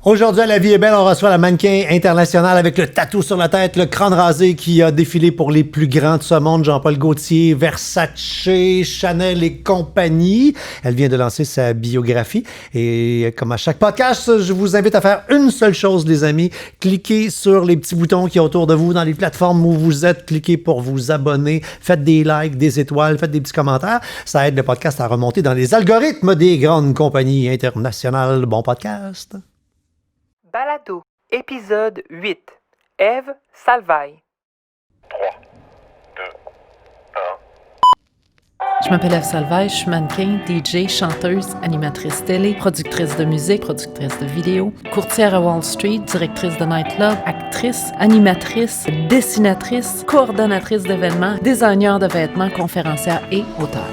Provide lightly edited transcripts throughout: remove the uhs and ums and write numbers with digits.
Aujourd'hui, à La Vie est belle, on reçoit la mannequin internationale avec le tatou sur la tête, le crâne rasé qui a défilé pour les plus grands de ce monde, Jean-Paul Gaultier, Versace, Chanel et compagnie. Elle vient de lancer sa biographie et comme à chaque podcast, je vous invite à faire une seule chose, les amis. Cliquez sur les petits boutons qui sont autour de vous dans les plateformes où vous êtes. Cliquez pour vous abonner. Faites des likes, des étoiles, faites des petits commentaires. Ça aide le podcast à remonter dans les algorithmes des grandes compagnies internationales. Bon podcast. Balado, épisode 8. Ève Salvaille. 3, 2, 1. Je m'appelle Ève Salvaille, je suis mannequin, DJ, chanteuse, animatrice télé, productrice de musique, productrice de vidéos, courtière à Wall Street, directrice de nightclub, actrice, animatrice, dessinatrice, coordonnatrice d'événements, designer de vêtements, conférencière et auteure.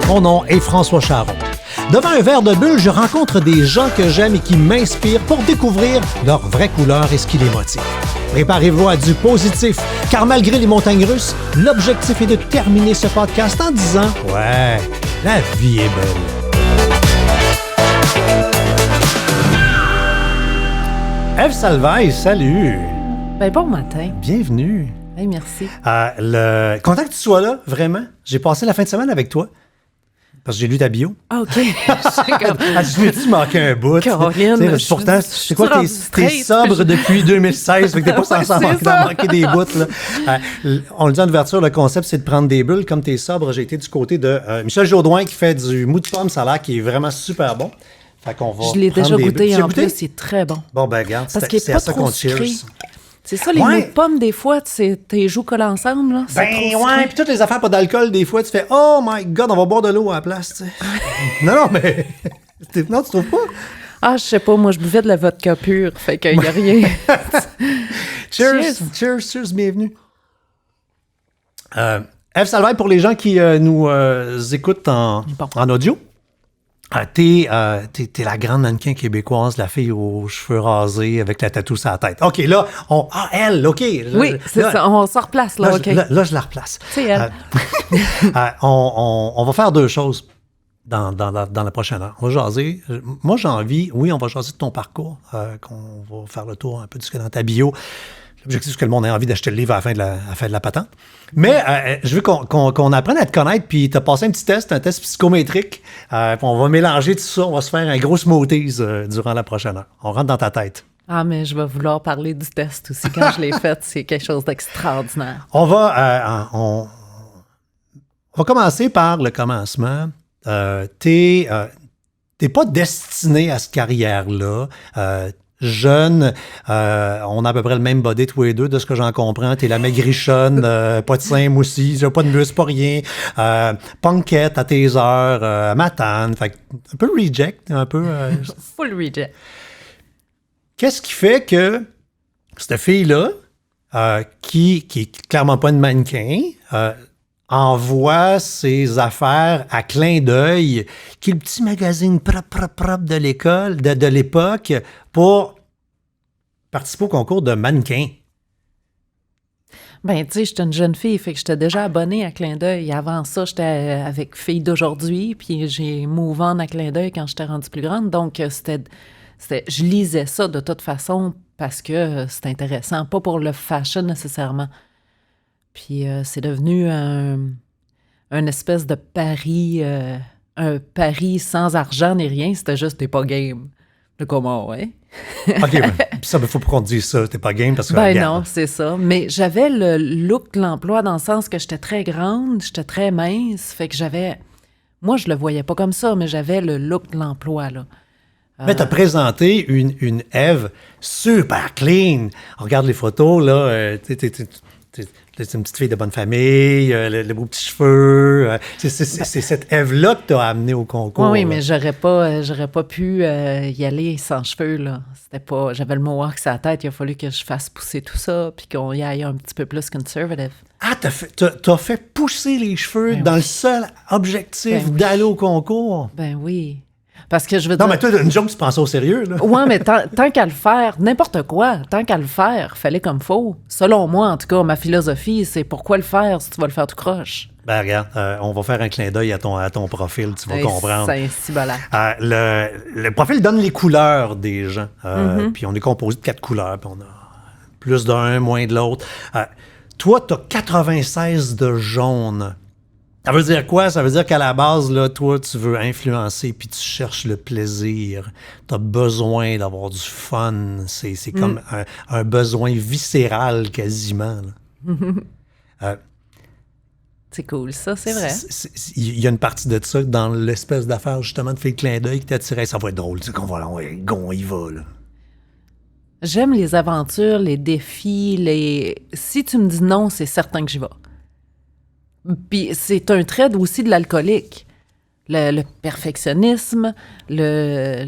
Mon nom est François Charon. Devant un verre de bulle, je rencontre des gens que j'aime et qui m'inspirent pour découvrir leur vraie couleur et ce qui les motive. Préparez-vous à du positif, car malgré les montagnes russes, l'objectif est de terminer ce podcast en disant « Ouais, la vie est belle ». Ève Salvaille, salut! Ben, bon matin. Bienvenue. Ben, merci. Content que tu sois là, vraiment. J'ai passé la fin de semaine avec toi. Parce que j'ai lu ta bio. Ah, OK. Je Tu manquais un bout. Caroline, pourtant, c'est quoi, t'es sobre depuis 2016, fait que t'es pas censé en manquer des bouts. Là. On le dit en ouverture, le concept, c'est de prendre des bulles. Comme t'es sobre, j'ai été du côté de Michel Jourdouin qui fait du mou de pomme salaire qui est vraiment super bon. Fait qu'on va l'ai déjà goûté bulles. en plus, c'est très bon. Bon, ben regarde, c'est à ça qu'on cheers. C'est ça, les mots de pommes, des fois, tes joues collent ensemble. Là. Ben ouais, puis toutes les affaires pas d'alcool, des fois, tu fais « Oh my God, on va boire de l'eau à la place. » tu sais. Non, mais... Non, tu trouves pas? Ah, je sais pas, moi, je buvais de la vodka pure, fait qu'il y a rien. Cheers, bienvenue. Ève Salvaille, pour les gens qui nous écoutent en audio, t'es la grande mannequin québécoise, la fille aux cheveux rasés avec la tatou sur la tête. OK, là, elle, OK. Oui, c'est ça, on se replace, là, OK. Là, je la replace. C'est elle. On va faire deux choses dans la prochaine heure. On va jaser. Moi, j'ai envie, on va jaser de ton parcours, qu'on va faire le tour un peu de ce que dans ta bio. L'objectif, c'est que le monde ait envie d'acheter le livre à la fin de la patente. Mais je veux qu'on apprenne à te connaître, puis tu as passé un petit test, un test psychométrique. Puis on va mélanger tout ça, on va se faire un gros smoothies durant la prochaine heure. On rentre dans ta tête. Ah, mais je vais vouloir parler du test aussi. Quand je l'ai fait, c'est quelque chose d'extraordinaire. On va commencer par le commencement. T'es pas destiné à cette carrière-là. Jeune, on a à peu près le même body tous les deux, de ce que j'en comprends. T'es la maigrichonne, pas de seins moussis, pas de muscles, pas rien. Punkette à tes heures, matane, fait un peu reject, un peu... Full reject. Qu'est-ce qui fait que cette fille-là, qui est clairement pas une mannequin, envoie ses affaires à Clin d'œil, qui est le petit magazine propre de l'école, de l'époque, pour participer au concours de mannequin? Ben, tu sais, j'étais une jeune fille, fait que j'étais déjà abonnée à Clin d'œil. Avant ça, j'étais avec Filles d'aujourd'hui, puis j'ai move on à Clin d'œil quand j'étais rendue plus grande. Donc, je lisais ça de toute façon parce que c'était intéressant, pas pour le fashion nécessairement. Puis c'est devenu un espèce de pari, un pari sans argent ni rien, c'était juste « t'es pas game ». De comment, ouais. OK, ben, ça, il faut pas qu'on te dise ça, t'es pas game parce que... Ben non, c'est ça. Mais j'avais le look de l'emploi dans le sens que j'étais très grande, j'étais très mince, fait que j'avais... Moi, je le voyais pas comme ça, mais j'avais le look de l'emploi, là. Mais t'as présenté une Ève super clean. On regarde les photos, là, c'est une petite fille de bonne famille, les beaux petits cheveux. C'est cette Ève-là que t'as amenée au concours. Oui, mais j'aurais pas pu y aller sans cheveux, là. C'était pas... J'avais le mohawk sur la tête, il a fallu que je fasse pousser tout ça, puis qu'on y aille un petit peu plus conservative. Ah, t'as fait pousser les cheveux dans le seul objectif d'aller au concours? Ben oui. Parce que je veux Non, dire... mais toi, une joke, tu prends ça au sérieux, là. Ouais, mais tant qu'à le faire, n'importe quoi, tant qu'à le faire, fallait comme faut. Selon moi, en tout cas, ma philosophie, c'est pourquoi le faire si tu vas le faire tout croche. Ben, regarde, on va faire un clin d'œil à ton profil, tu vas comprendre. C'est un cibolac. Le profil donne les couleurs des gens. Puis on est composé de 4 couleurs, puis on a plus d'un, moins de l'autre. Toi, tu as 96 de jaune. Ça veut dire quoi? Ça veut dire qu'à la base, là, toi, tu veux influencer puis tu cherches le plaisir. Tu as besoin d'avoir du fun. C'est comme un besoin viscéral quasiment. C'est cool, ça, c'est vrai. Il y a une partie de ça dans l'espèce d'affaire, justement, de faire le clin d'œil qui t'attirait. Ça va être drôle. Tu sais qu'on va, on y va, là. J'aime les aventures, les défis, Si tu me dis non, c'est certain que j'y vais. Puis c'est un trait aussi de l'alcoolique. Le perfectionnisme, le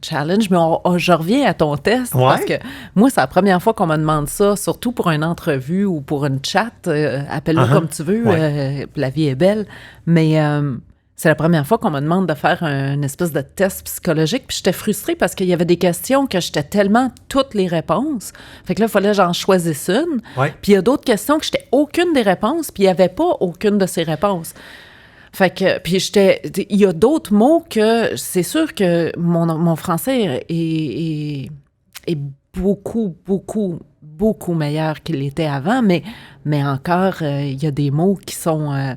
challenge. Mais je reviens à ton test parce que moi, c'est la première fois qu'on me demande ça, surtout pour une entrevue ou pour une chat. Appelle-le comme tu veux, la vie est belle. Mais c'est la première fois qu'on me demande de faire une espèce de test psychologique. Puis j'étais frustrée parce qu'il y avait des questions que j'étais tellement toutes les réponses. Fait que là, il fallait que j'en choisisse une. Ouais. Puis il y a d'autres questions que j'étais aucune des réponses, puis il n'y avait pas aucune de ces réponses. Fait que, puis il y a d'autres mots que c'est sûr que mon français est beaucoup, beaucoup, beaucoup meilleur qu'il était avant, mais encore, il y a des mots qui sont...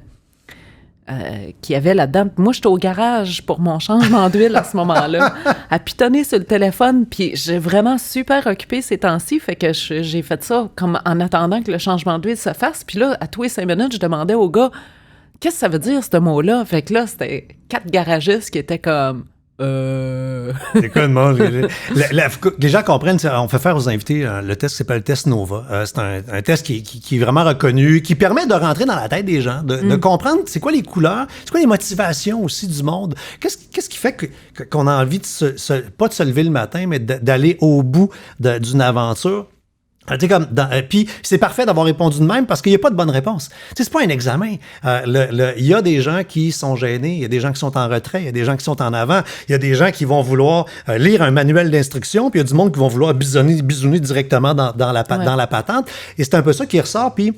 qu'il y avait là-dedans. Moi, j'étais au garage pour mon changement d'huile à ce moment-là, à pitonner sur le téléphone, puis j'ai vraiment super occupé ces temps-ci, fait que j'ai fait ça comme en attendant que le changement d'huile se fasse, puis là, à tous les 5 minutes, je demandais au gars « Qu'est-ce que ça veut dire, ce mot-là? » Fait que là, c'était 4 garagistes qui étaient comme... C'est quoi le monde? Les gens comprennent, on fait faire aux invités le test qui s'appelle le test Nova. C'est un test qui est vraiment reconnu, qui permet de rentrer dans la tête des gens, de comprendre c'est quoi les couleurs, c'est quoi les motivations aussi du monde. Qu'est-ce qui fait qu'on a envie pas de se lever le matin, mais d'aller au bout d'une aventure? Puis c'est parfait d'avoir répondu de même parce qu'il n'y a pas de bonne réponse. C'est pas un examen. Il y a des gens qui sont gênés, il y a des gens qui sont en retrait, il y a des gens qui sont en avant, il y a des gens qui vont vouloir lire un manuel d'instruction, puis il y a du monde qui vont vouloir bisouner directement dans la patente. Et c'est un peu ça qui ressort, puis...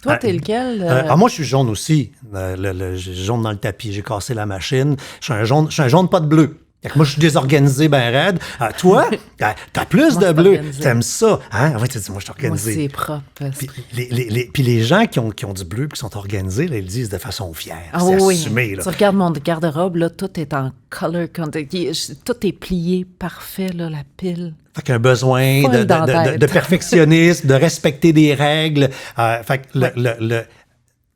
Toi, t'es lequel? Moi, je suis jaune aussi. J'ai jaune dans le tapis, j'ai cassé la machine. Je suis un jaune pas de bleu. Moi, je suis désorganisé, ben raide. Toi, t'as plus de bleu. T'aimes ça. Hein? Ouais, tu dis, moi, je suis organisé. Moi, c'est propre. Puis les gens qui ont du bleu et qui sont organisés, là, ils le disent de façon fière. Ah, c'est oui. assumé. Là. Tu regardes mon garde-robe, là, tout est en color contact. Tout est plié, parfait, là, la pile. Fait qu'un besoin de perfectionnisme, de respecter des règles. Fait que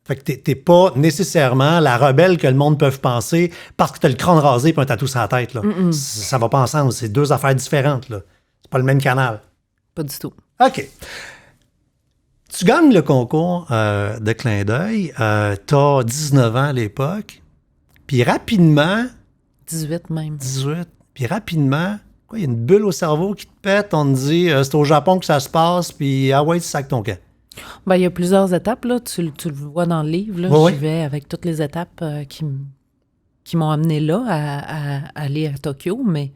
Fait que t'es pas nécessairement la rebelle que le monde peut penser parce que t'as le crâne rasé et un tatou sur la tête. Là. Ça va pas ensemble. C'est deux affaires différentes. Là. C'est pas le même canal. Pas du tout. OK. Tu gagnes le concours de clin d'œil. T'as 19 ans à l'époque. Puis rapidement... 18 même. 18. Puis rapidement, il y a une bulle au cerveau qui te pète. On te dit, c'est au Japon que ça se passe. Puis ouais, tu sacs ton camp. Ben, il y a plusieurs étapes, là. Tu le vois dans le livre, là. Oui. J'y vais avec toutes les étapes qui m'ont amené là à aller à Tokyo, mais...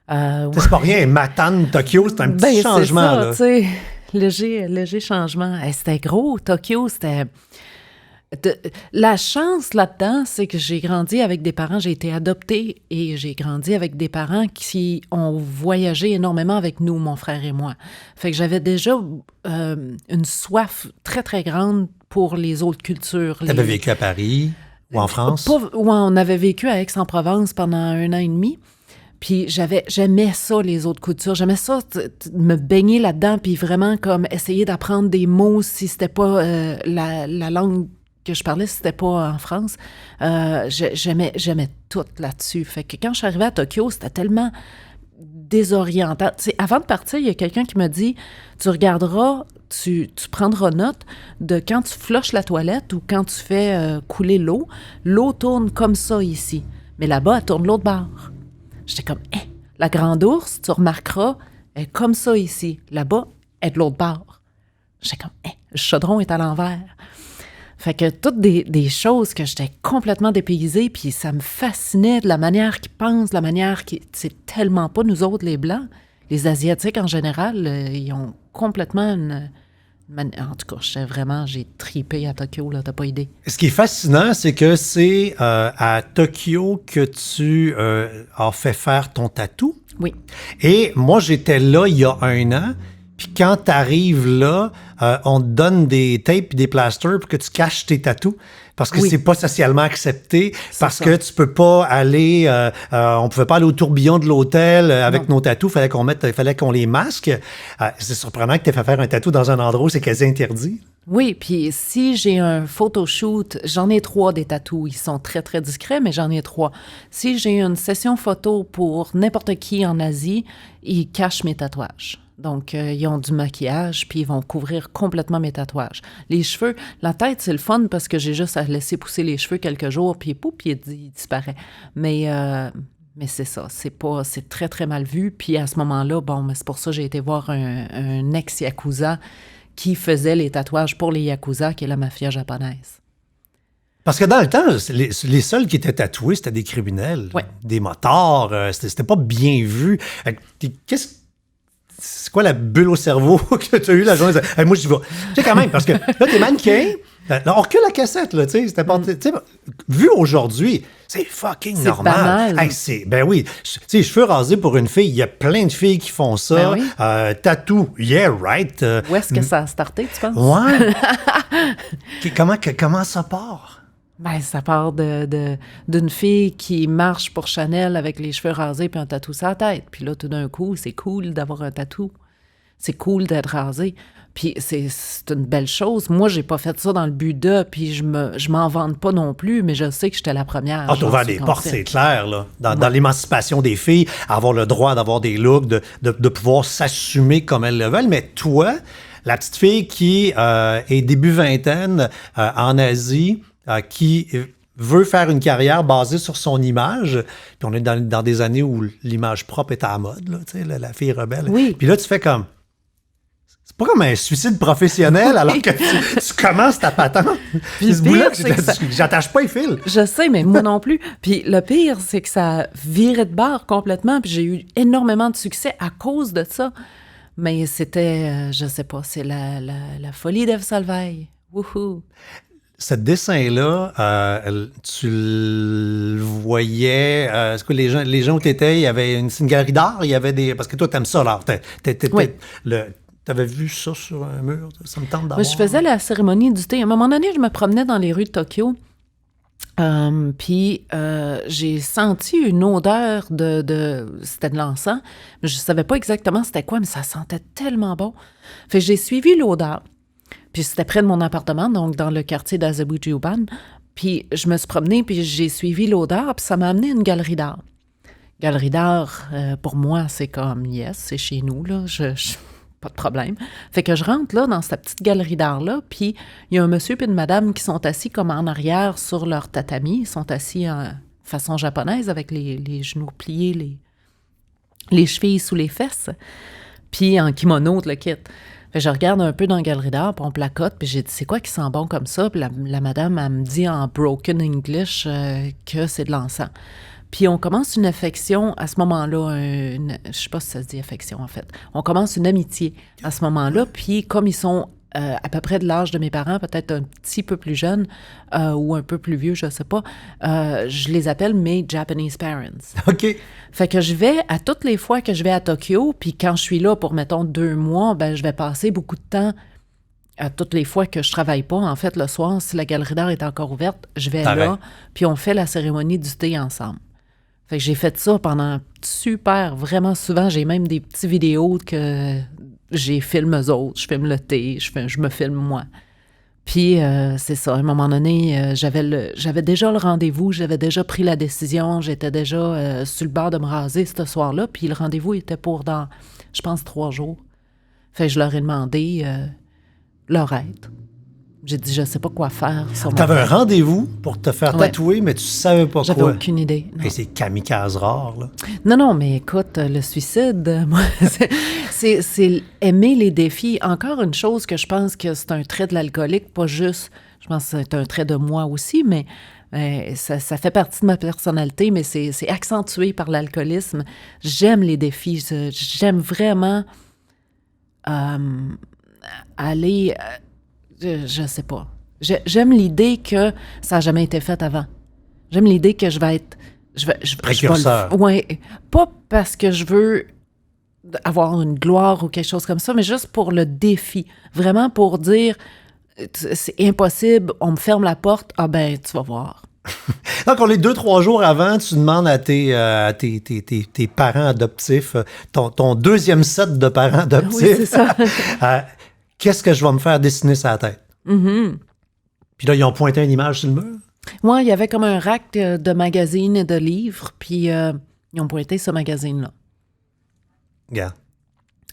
C'est pas rien, Matane, Tokyo, c'est un petit changement, c'est ça, tu sais, léger changement. C'était gros, Tokyo, c'était... La chance là-dedans, c'est que j'ai grandi avec des parents, j'ai été adoptée et j'ai grandi avec des parents qui ont voyagé énormément avec nous, mon frère et moi. Fait que j'avais déjà une soif très, très grande pour les autres cultures. T'avais vécu à Paris ou en France? On avait vécu à Aix-en-Provence pendant 1 an et demi. Puis j'aimais ça, les autres cultures. J'aimais ça, me baigner là-dedans, puis vraiment comme essayer d'apprendre des mots si c'était pas la langue que je parlais, si c'était pas en France. J'aimais tout là-dessus. Fait que quand je suis arrivée à Tokyo, c'était tellement désorientant. Tu sais, avant de partir, il y a quelqu'un qui m'a dit, tu regarderas, tu prendras note de quand tu flushes la toilette ou quand tu fais couler l'eau tourne comme ça ici. Mais là-bas, elle tourne l'autre bord. J'étais comme, la grande ours, tu remarqueras, elle est comme ça ici. Là-bas, elle est de l'autre bord. J'étais comme, le chaudron est à l'envers. Fait que toutes des choses que j'étais complètement dépaysée, puis ça me fascinait de la manière qu'ils pensent, la manière qui c'est tellement pas nous autres, les Blancs. Les Asiatiques, en général, ils ont complètement en tout cas, j'ai tripé à Tokyo, là, t'as pas idée. Ce qui est fascinant, c'est que c'est à Tokyo que tu as fait faire ton tatou. Oui. Et moi, j'étais là il y a 1 an. Puis quand tu arrives là, on te donne des tapes et des plasters pour que tu caches tes tatous. Parce que c'est pas socialement accepté. Parce que tu peux pas aller... on pouvait pas aller au tourbillon de l'hôtel avec nos tatous. Fallait qu'on les masque. C'est surprenant que tu aies fait faire un tatou dans un endroit où c'est quasi interdit. Oui, puis si j'ai un photoshoot, j'en ai 3 des tatous. Ils sont très, très discrets, mais j'en ai 3. Si j'ai une session photo pour n'importe qui en Asie, ils cachent mes tatouages. Donc, ils ont du maquillage, puis ils vont couvrir complètement mes tatouages. Les cheveux, la tête, c'est le fun parce que j'ai juste à laisser pousser les cheveux quelques jours, puis pouf, il disparaît. Mais c'est ça, c'est très, très mal vu. Puis à ce moment-là, mais c'est pour ça que j'ai été voir un ex-yakuza qui faisait les tatouages pour les yakuza, qui est la mafia japonaise. Parce que dans le temps, les seuls qui étaient tatoués, c'était des criminels, des motards. C'était pas bien vu. C'est quoi la bulle au cerveau que tu as eu la journée? Hey, moi, j'y vais. Tu sais, quand même, parce que là, t'es mannequin. Là, on recule la cassette, là, tu sais. C'était pas. Vu aujourd'hui, c'est fucking normal. Banal. Hey, ben oui. Tu sais, cheveux rasés pour une fille, il y a plein de filles qui font ça. Ben oui. Tatou, yeah, right. Où est-ce que ça a starté, tu penses? Ouais. Comment ça part? Ben, ça part d'une fille qui marche pour Chanel avec les cheveux rasés puis un tatou sur la tête. Puis là, tout d'un coup, c'est cool d'avoir un tatou. C'est cool d'être rasé. Puis c'est une belle chose. Moi, j'ai pas fait ça dans le but de, puis je m'en vante pas non plus, mais je sais que j'étais la première. Ah, t'as ouvert des portes, c'est clair, là. Dans l'émancipation des filles, avoir le droit d'avoir des looks, de pouvoir s'assumer comme elles le veulent. Mais toi, la petite fille qui est début vingtaine en Asie, qui veut faire une carrière basée sur son image, puis on est dans des années où l'image propre est à la mode, là, tu sais, la fille rebelle. Oui. Puis là, tu fais comme... C'est pas comme un suicide professionnel alors que tu commences ta patente. Puis ce bout-là, j'attache pas les fils. Je sais, mais moi non plus. Puis le pire, c'est que ça virait de bord complètement, puis j'ai eu énormément de succès à cause de ça. Mais c'était, je sais pas, c'est la folie d'Ève Salvaille. Wouhou! Ce dessin-là, tu le voyais... est-ce que les gens où tu étais, il y avait une galerie d'art? Il y avait des... Parce que toi, t'aimes ça, l'art. Oui. T'avais vu ça sur un mur? Ça me tente d'avoir... Je faisais la cérémonie du thé. À un moment donné, je me promenais dans les rues de Tokyo. Puis j'ai senti une odeur c'était de l'encens. Mais je savais pas exactement c'était quoi, mais ça sentait tellement bon. Fait que j'ai suivi l'odeur. Puis c'était près de mon appartement, donc dans le quartier d'Azabujuban. Puis je me suis promenée, puis j'ai suivi l'odeur, puis ça m'a amené à une galerie d'art. Galerie d'art, pour moi, c'est comme, yes, c'est chez nous, là, pas de problème. Fait que je rentre là, dans cette petite galerie d'art-là, puis il y a un monsieur et une madame qui sont assis comme en arrière sur leur tatami. Ils sont assis en façon japonaise, avec les genoux pliés, les chevilles sous les fesses, puis en kimono, le kit. Fait que je regarde un peu dans la galerie d'art, puis on placote, puis j'ai dit, c'est quoi qui sent bon comme ça? Puis la madame, elle me dit en broken English que c'est de l'encens. Puis on commence une affection à ce moment-là, je sais pas si ça se dit affection en fait. On commence une amitié à ce moment-là, puis comme ils sont à peu près de l'âge de mes parents, peut-être un petit peu plus jeunes ou un peu plus vieux, je sais pas, je les appelle mes Japanese parents. OK. Fait que je vais, à toutes les fois que je vais à Tokyo, puis quand je suis là pour, mettons, 2 mois, ben je vais passer beaucoup de temps, à toutes les fois que je travaille pas, en fait, le soir, si la galerie d'art est encore ouverte, je vais là, puis on fait la cérémonie du thé ensemble. Fait que j'ai fait ça pendant vraiment souvent. J'ai même des petites vidéos que j'ai filme eux autres. Je filme le thé, je me filme moi. Puis c'est ça, à un moment donné, j'avais déjà le rendez-vous, j'avais déjà pris la décision, j'étais déjà sur le bord de me raser ce soir-là, puis le rendez-vous était pour dans, je pense, 3 jours. Fait que je leur ai demandé leur aide. J'ai dit, je sais pas quoi faire. T'avais un rendez-vous pour te faire tatouer, mais tu savais pas quoi. J'avais aucune idée. Et c'est kamikaze rare, là. Non, mais écoute, le suicide, moi, c'est aimer les défis. Encore une chose que je pense que c'est un trait de l'alcoolique, pas juste... Je pense que c'est un trait de moi aussi, mais ça fait partie de ma personnalité, mais c'est accentué par l'alcoolisme. J'aime les défis. J'aime vraiment aller... je sais pas. J'aime l'idée que ça n'a jamais été fait avant. J'aime l'idée que je vais être... Précurseur. Oui, pas parce que je veux avoir une gloire ou quelque chose comme ça, mais juste pour le défi. Vraiment pour dire, c'est impossible, on me ferme la porte, ah ben, tu vas voir. Donc, on est 2-3 jours avant, tu demandes à tes parents adoptifs, ton deuxième set de parents adoptifs, Oui, c'est ça. qu'est-ce que je vais me faire dessiner sur la tête? Mm-hmm. Puis là, ils ont pointé une image sur le mur. Oui, il y avait comme un rack de magazines et de livres, puis ils ont pointé ce magazine-là. Regarde.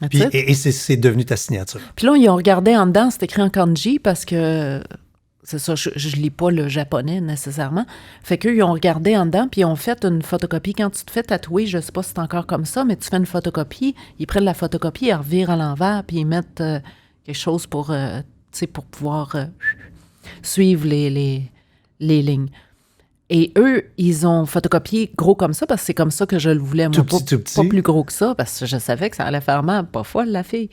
That's Puis, it. et c'est devenu ta signature. Puis là, ils ont regardé en dedans, c'est écrit en kanji parce que, c'est ça, je lis pas le japonais nécessairement. Fait qu'eux, ils ont regardé en dedans, puis ils ont fait une photocopie. Quand tu te fais tatouer, je sais pas si c'est encore comme ça, mais tu fais une photocopie, ils prennent la photocopie, ils revirent à l'envers, puis ils mettent quelque chose pour, tu sais, pour pouvoir suivre les lignes. Et eux, ils ont photocopié gros comme ça, parce que c'est comme ça que je le voulais. Moi, Tout petit. pas plus gros que ça, parce que je savais que ça allait faire mal. Pas folle, la fille.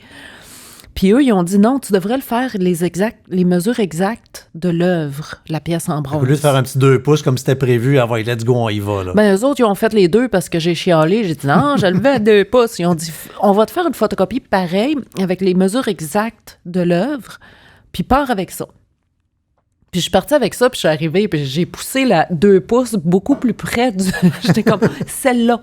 Puis eux, ils ont dit non, tu devrais le faire les mesures exactes de l'œuvre, la pièce en bronze. Au lieu de faire un petit 2 pouces comme c'était prévu, ah ouais, let's go, on y va. Là. Ben, eux autres, ils ont fait les deux parce que j'ai chialé. J'ai dit non, je le veux à 2 pouces. Ils ont dit, on va te faire une photocopie pareille, avec les mesures exactes de l'œuvre, puis pars avec ça. Puis je suis partie avec ça, puis je suis arrivée, puis j'ai poussé la 2 pouces beaucoup plus près du... J'étais comme, celle-là.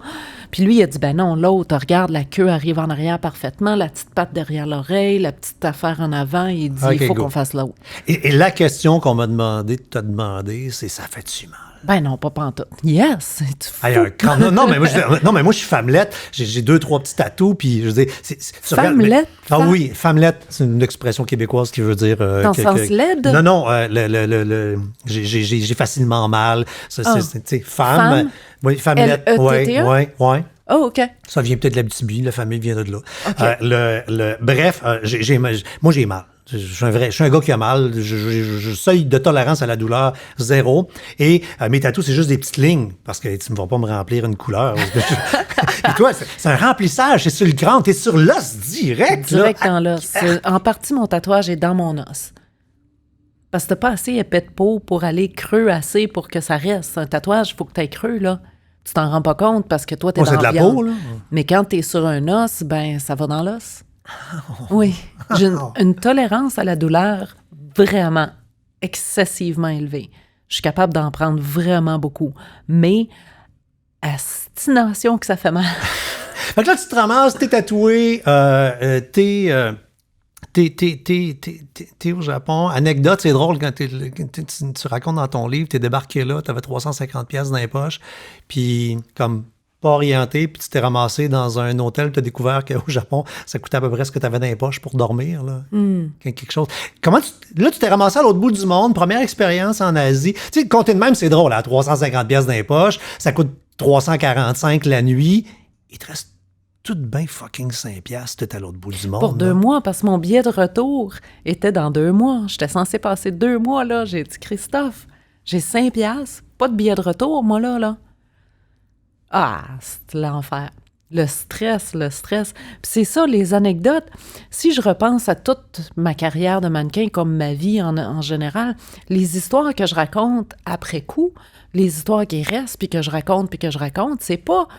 Puis lui, il a dit, ben non, l'autre, regarde, la queue arrive en arrière parfaitement, la petite patte derrière l'oreille, la petite affaire en avant. Il dit, Okay, il faut go. qu'on fasse l'autre. Et la question qu'on m'a demandé de te demander, c'est ça fait-tu mal? Ben non, pas pantoute. Yes! Tu fou. Hey, non, mais moi, je suis femmelette. J'ai 2-3 petits tatous, puis je veux dire... Femmelette? Oui, femmelette, c'est une expression québécoise qui veut dire... Dans le sens laide? Non, j'ai facilement mal. Tu sais, femme. Oui, femmelette. L-E-T-T-E? Oui. Oh, OK. Ça vient peut-être de l'Abitibi, la famille vient de là. OK. Bref, moi, j'ai mal. Je suis un gars qui a mal. Seuil de tolérance à la douleur, 0. Et mes tatous, c'est juste des petites lignes, parce que tu ne vas pas me remplir une couleur. Et toi, c'est un remplissage, c'est sur le crâne, t'es sur l'os direct. Direct là. dans l'os. En partie, mon tatouage est dans mon os. Parce que t'as pas assez épais de peau pour aller creux assez pour que ça reste. Un tatouage, il faut que tu ailles creux, là. Tu t'en rends pas compte parce que toi, t'es Moi, dans c'est de la la viande. peau, là. Mais quand t'es sur un os, ben ça va dans l'os. Oui. J'ai une tolérance à la douleur vraiment excessivement élevée. Je suis capable d'en prendre vraiment beaucoup. Mais, astination que ça fait mal. Fait que là, tu te ramasses, t'es tatoué, t'es au Japon. Anecdote, c'est drôle quand tu racontes dans ton livre, t'es débarqué là, t'avais 350$ dans les poches, puis comme pas orienté, puis tu t'es ramassé dans un hôtel, t'as découvert qu'au Japon, ça coûtait à peu près ce que t'avais dans les poches pour dormir, là. Quelque chose. Là, tu t'es ramassé à l'autre bout du monde, première expérience en Asie. Tu sais, compter de même, c'est drôle, à 350$ dans les poches, ça coûte 345 la nuit, il te reste tout bien fucking 5$, t'es à l'autre bout du monde. Pour 2 là. mois, parce que mon billet de retour était dans 2 mois. J'étais censée passer 2 mois, là. J'ai dit, Christophe, j'ai 5$, pas de billet de retour, moi, là. Ah, c'est l'enfer. Le stress. Puis c'est ça, les anecdotes. Si je repense à toute ma carrière de mannequin, comme ma vie en général, les histoires que je raconte après coup, les histoires qui restent, puis que je raconte, c'est pas...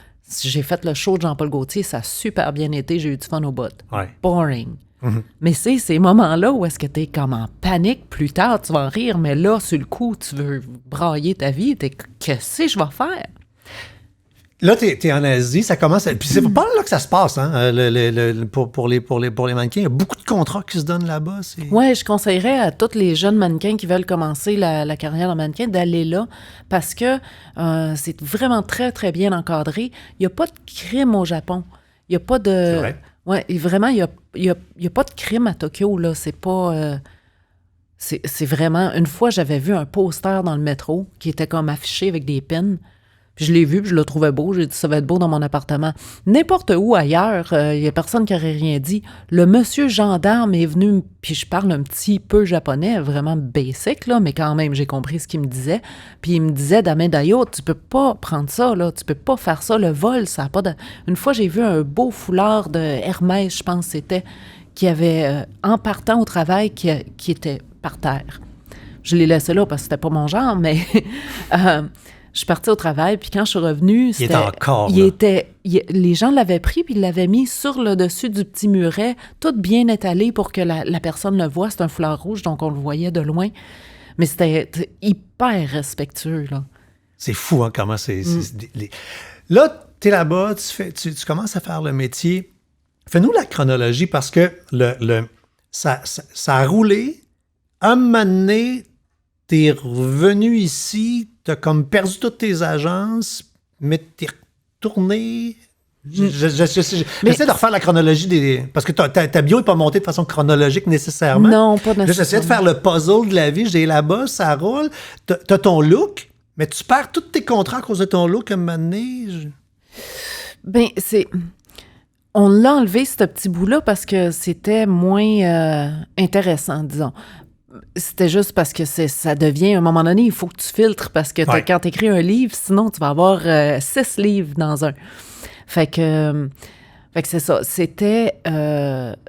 J'ai fait le show de Jean-Paul Gaultier, ça a super bien été, j'ai eu du fun au bout. Ouais. Boring. Mais c'est ces moments-là où est-ce que t'es comme en panique, plus tard, tu vas en rire, mais là, sur le coup, tu veux brailler ta vie, qu'est-ce que je vais faire? Là, t'es en Asie, ça commence... Puis c'est pas là que ça se passe, hein, pour les mannequins. Il y a beaucoup de contrats qui se donnent là-bas. Oui, je conseillerais à tous les jeunes mannequins qui veulent commencer la carrière de mannequin d'aller là parce que c'est vraiment très, très bien encadré. Il n'y a pas de crime au Japon. Il n'y a pas de... C'est vrai? Oui, vraiment, il y a pas de crime à Tokyo, là. C'est pas... c'est vraiment... Une fois, j'avais vu un poster dans le métro qui était comme affiché avec des pins. Puis je l'ai vu, puis je le trouvais beau. J'ai dit, ça va être beau dans mon appartement. N'importe où ailleurs, il y a personne qui aurait rien dit. Le monsieur gendarme est venu, puis je parle un petit peu japonais, vraiment basic, là, mais quand même, j'ai compris ce qu'il me disait. Puis il me disait, Dame Dayo, tu peux pas prendre ça, là, tu peux pas faire ça. Le vol, ça n'a pas de... Une fois, j'ai vu un beau foulard de Hermès, je pense que c'était, qui avait, en partant au travail, qui était par terre. Je l'ai laissé là parce que c'était pas mon genre, mais... je suis partie au travail, puis quand je suis revenue, il était encore là. Les gens l'avaient pris, puis ils l'avaient mis sur le dessus du petit muret, tout bien étalé pour que la personne le voie. C'est un foulard rouge, donc on le voyait de loin. Mais c'était hyper respectueux, là. C'est fou, hein, comment c'est... Là, t'es là-bas, tu commences à faire le métier. Fais-nous la chronologie, parce que ça a roulé. Un moment donné, t'es revenu ici, t'as comme perdu toutes tes agences, mais t'es retourné... J'essaie de refaire la chronologie parce que ta bio n'est pas montée de façon chronologique nécessairement. Non, pas nécessairement. J'essaie de faire le puzzle de la vie. J'ai là-bas, ça roule. T'as ton look, mais tu perds tous tes contrats à cause de ton look à un moment donné. Ben, on l'a enlevé, ce petit bout-là, parce que c'était moins intéressant, disons. C'était juste parce que ça devient, à un moment donné, il faut que tu filtres, parce que quand tu écris un livre, sinon tu vas avoir 6 livres dans un. Fait que c'est ça. C'était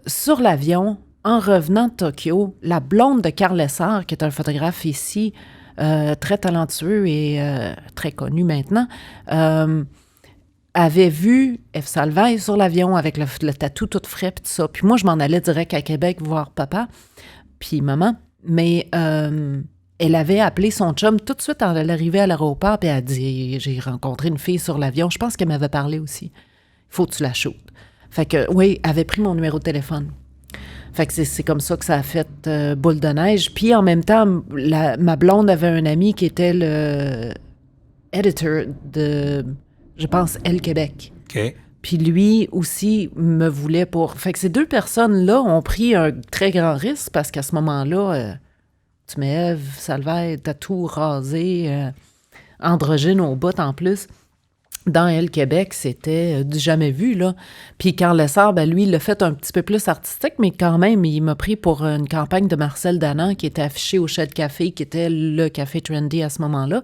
sur l'avion, en revenant de Tokyo, la blonde de Karl Lessard, qui est un photographe ici, très talentueux et très connu maintenant, avait vu Eve Salvaille sur l'avion avec le tatou tout frais puis tout ça. Puis moi, je m'en allais direct à Québec voir papa puis maman. Mais elle avait appelé son chum tout de suite à l'arrivée à l'aéroport, puis elle a dit « J'ai rencontré une fille sur l'avion. » Je pense qu'elle m'avait parlé aussi. « Il faut que tu la shootes. » Fait que, oui, elle avait pris mon numéro de téléphone. Fait que c'est comme ça que ça a fait boule de neige. Puis en même temps, ma blonde avait un ami qui était le editor de, je pense, Elle Québec. OK. Puis lui aussi me voulait pour... Fait que ces deux personnes-là ont pris un très grand risque parce qu'à ce moment-là, tu mets Eve Salvaille, tatou rasé, androgyne au bout en plus. Dans Elle Québec, c'était du jamais vu, là. Puis Karl Lessard, ben lui, il l'a fait un petit peu plus artistique, mais quand même, il m'a pris pour une campagne de Marcel Danan qui était affichée au Shed Café, qui était le café trendy à ce moment-là.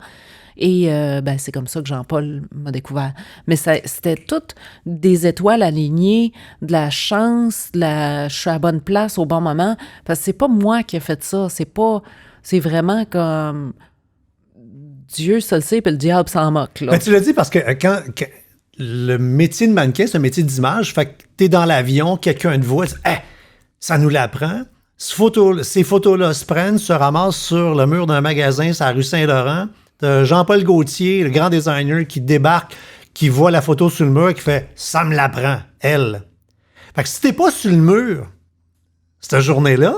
Et ben, c'est comme ça que Jean-Paul m'a découvert. Mais c'était toutes des étoiles alignées, de la chance, je suis à la bonne place au bon moment. Parce que c'est pas moi qui ai fait ça. C'est vraiment comme Dieu se le sait, puis le diable s'en moque, là. Ben, tu l'as dit parce que quand le métier de mannequin, c'est un métier d'image. Fait que t'es dans l'avion, quelqu'un te voit, ça nous l'apprend. Ces photos-là se prennent, se ramassent sur le mur d'un magasin, sur la rue Saint-Laurent. T'as Jean-Paul Gaultier, le grand designer, qui débarque, qui voit la photo sur le mur et qui fait « Ça me l'apprend, elle ». Fait que si t'es pas sur le mur, cette journée-là,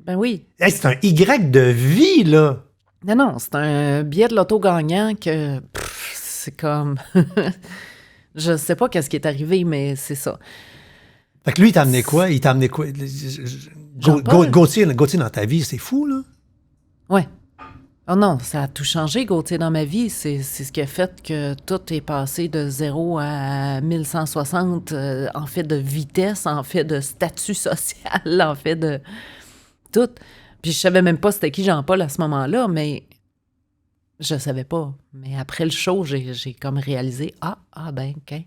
ben oui. C'est un Y de vie, là. Non, c'est un billet de loto gagnant que c'est comme... Je sais pas qu'est-ce qui est arrivé, mais c'est ça. Fait que lui, il t'a amené quoi? Gaultier dans ta vie, c'est fou, là? Ouais. Oh non, ça a tout changé, Gaultier, dans ma vie. C'est ce qui a fait que tout est passé de 0 à 1160, en fait de vitesse, en fait de statut social, en fait de tout. Puis je savais même pas c'était qui Jean-Paul à ce moment-là, mais je savais pas. Mais après le show, j'ai comme réalisé, ben, OK.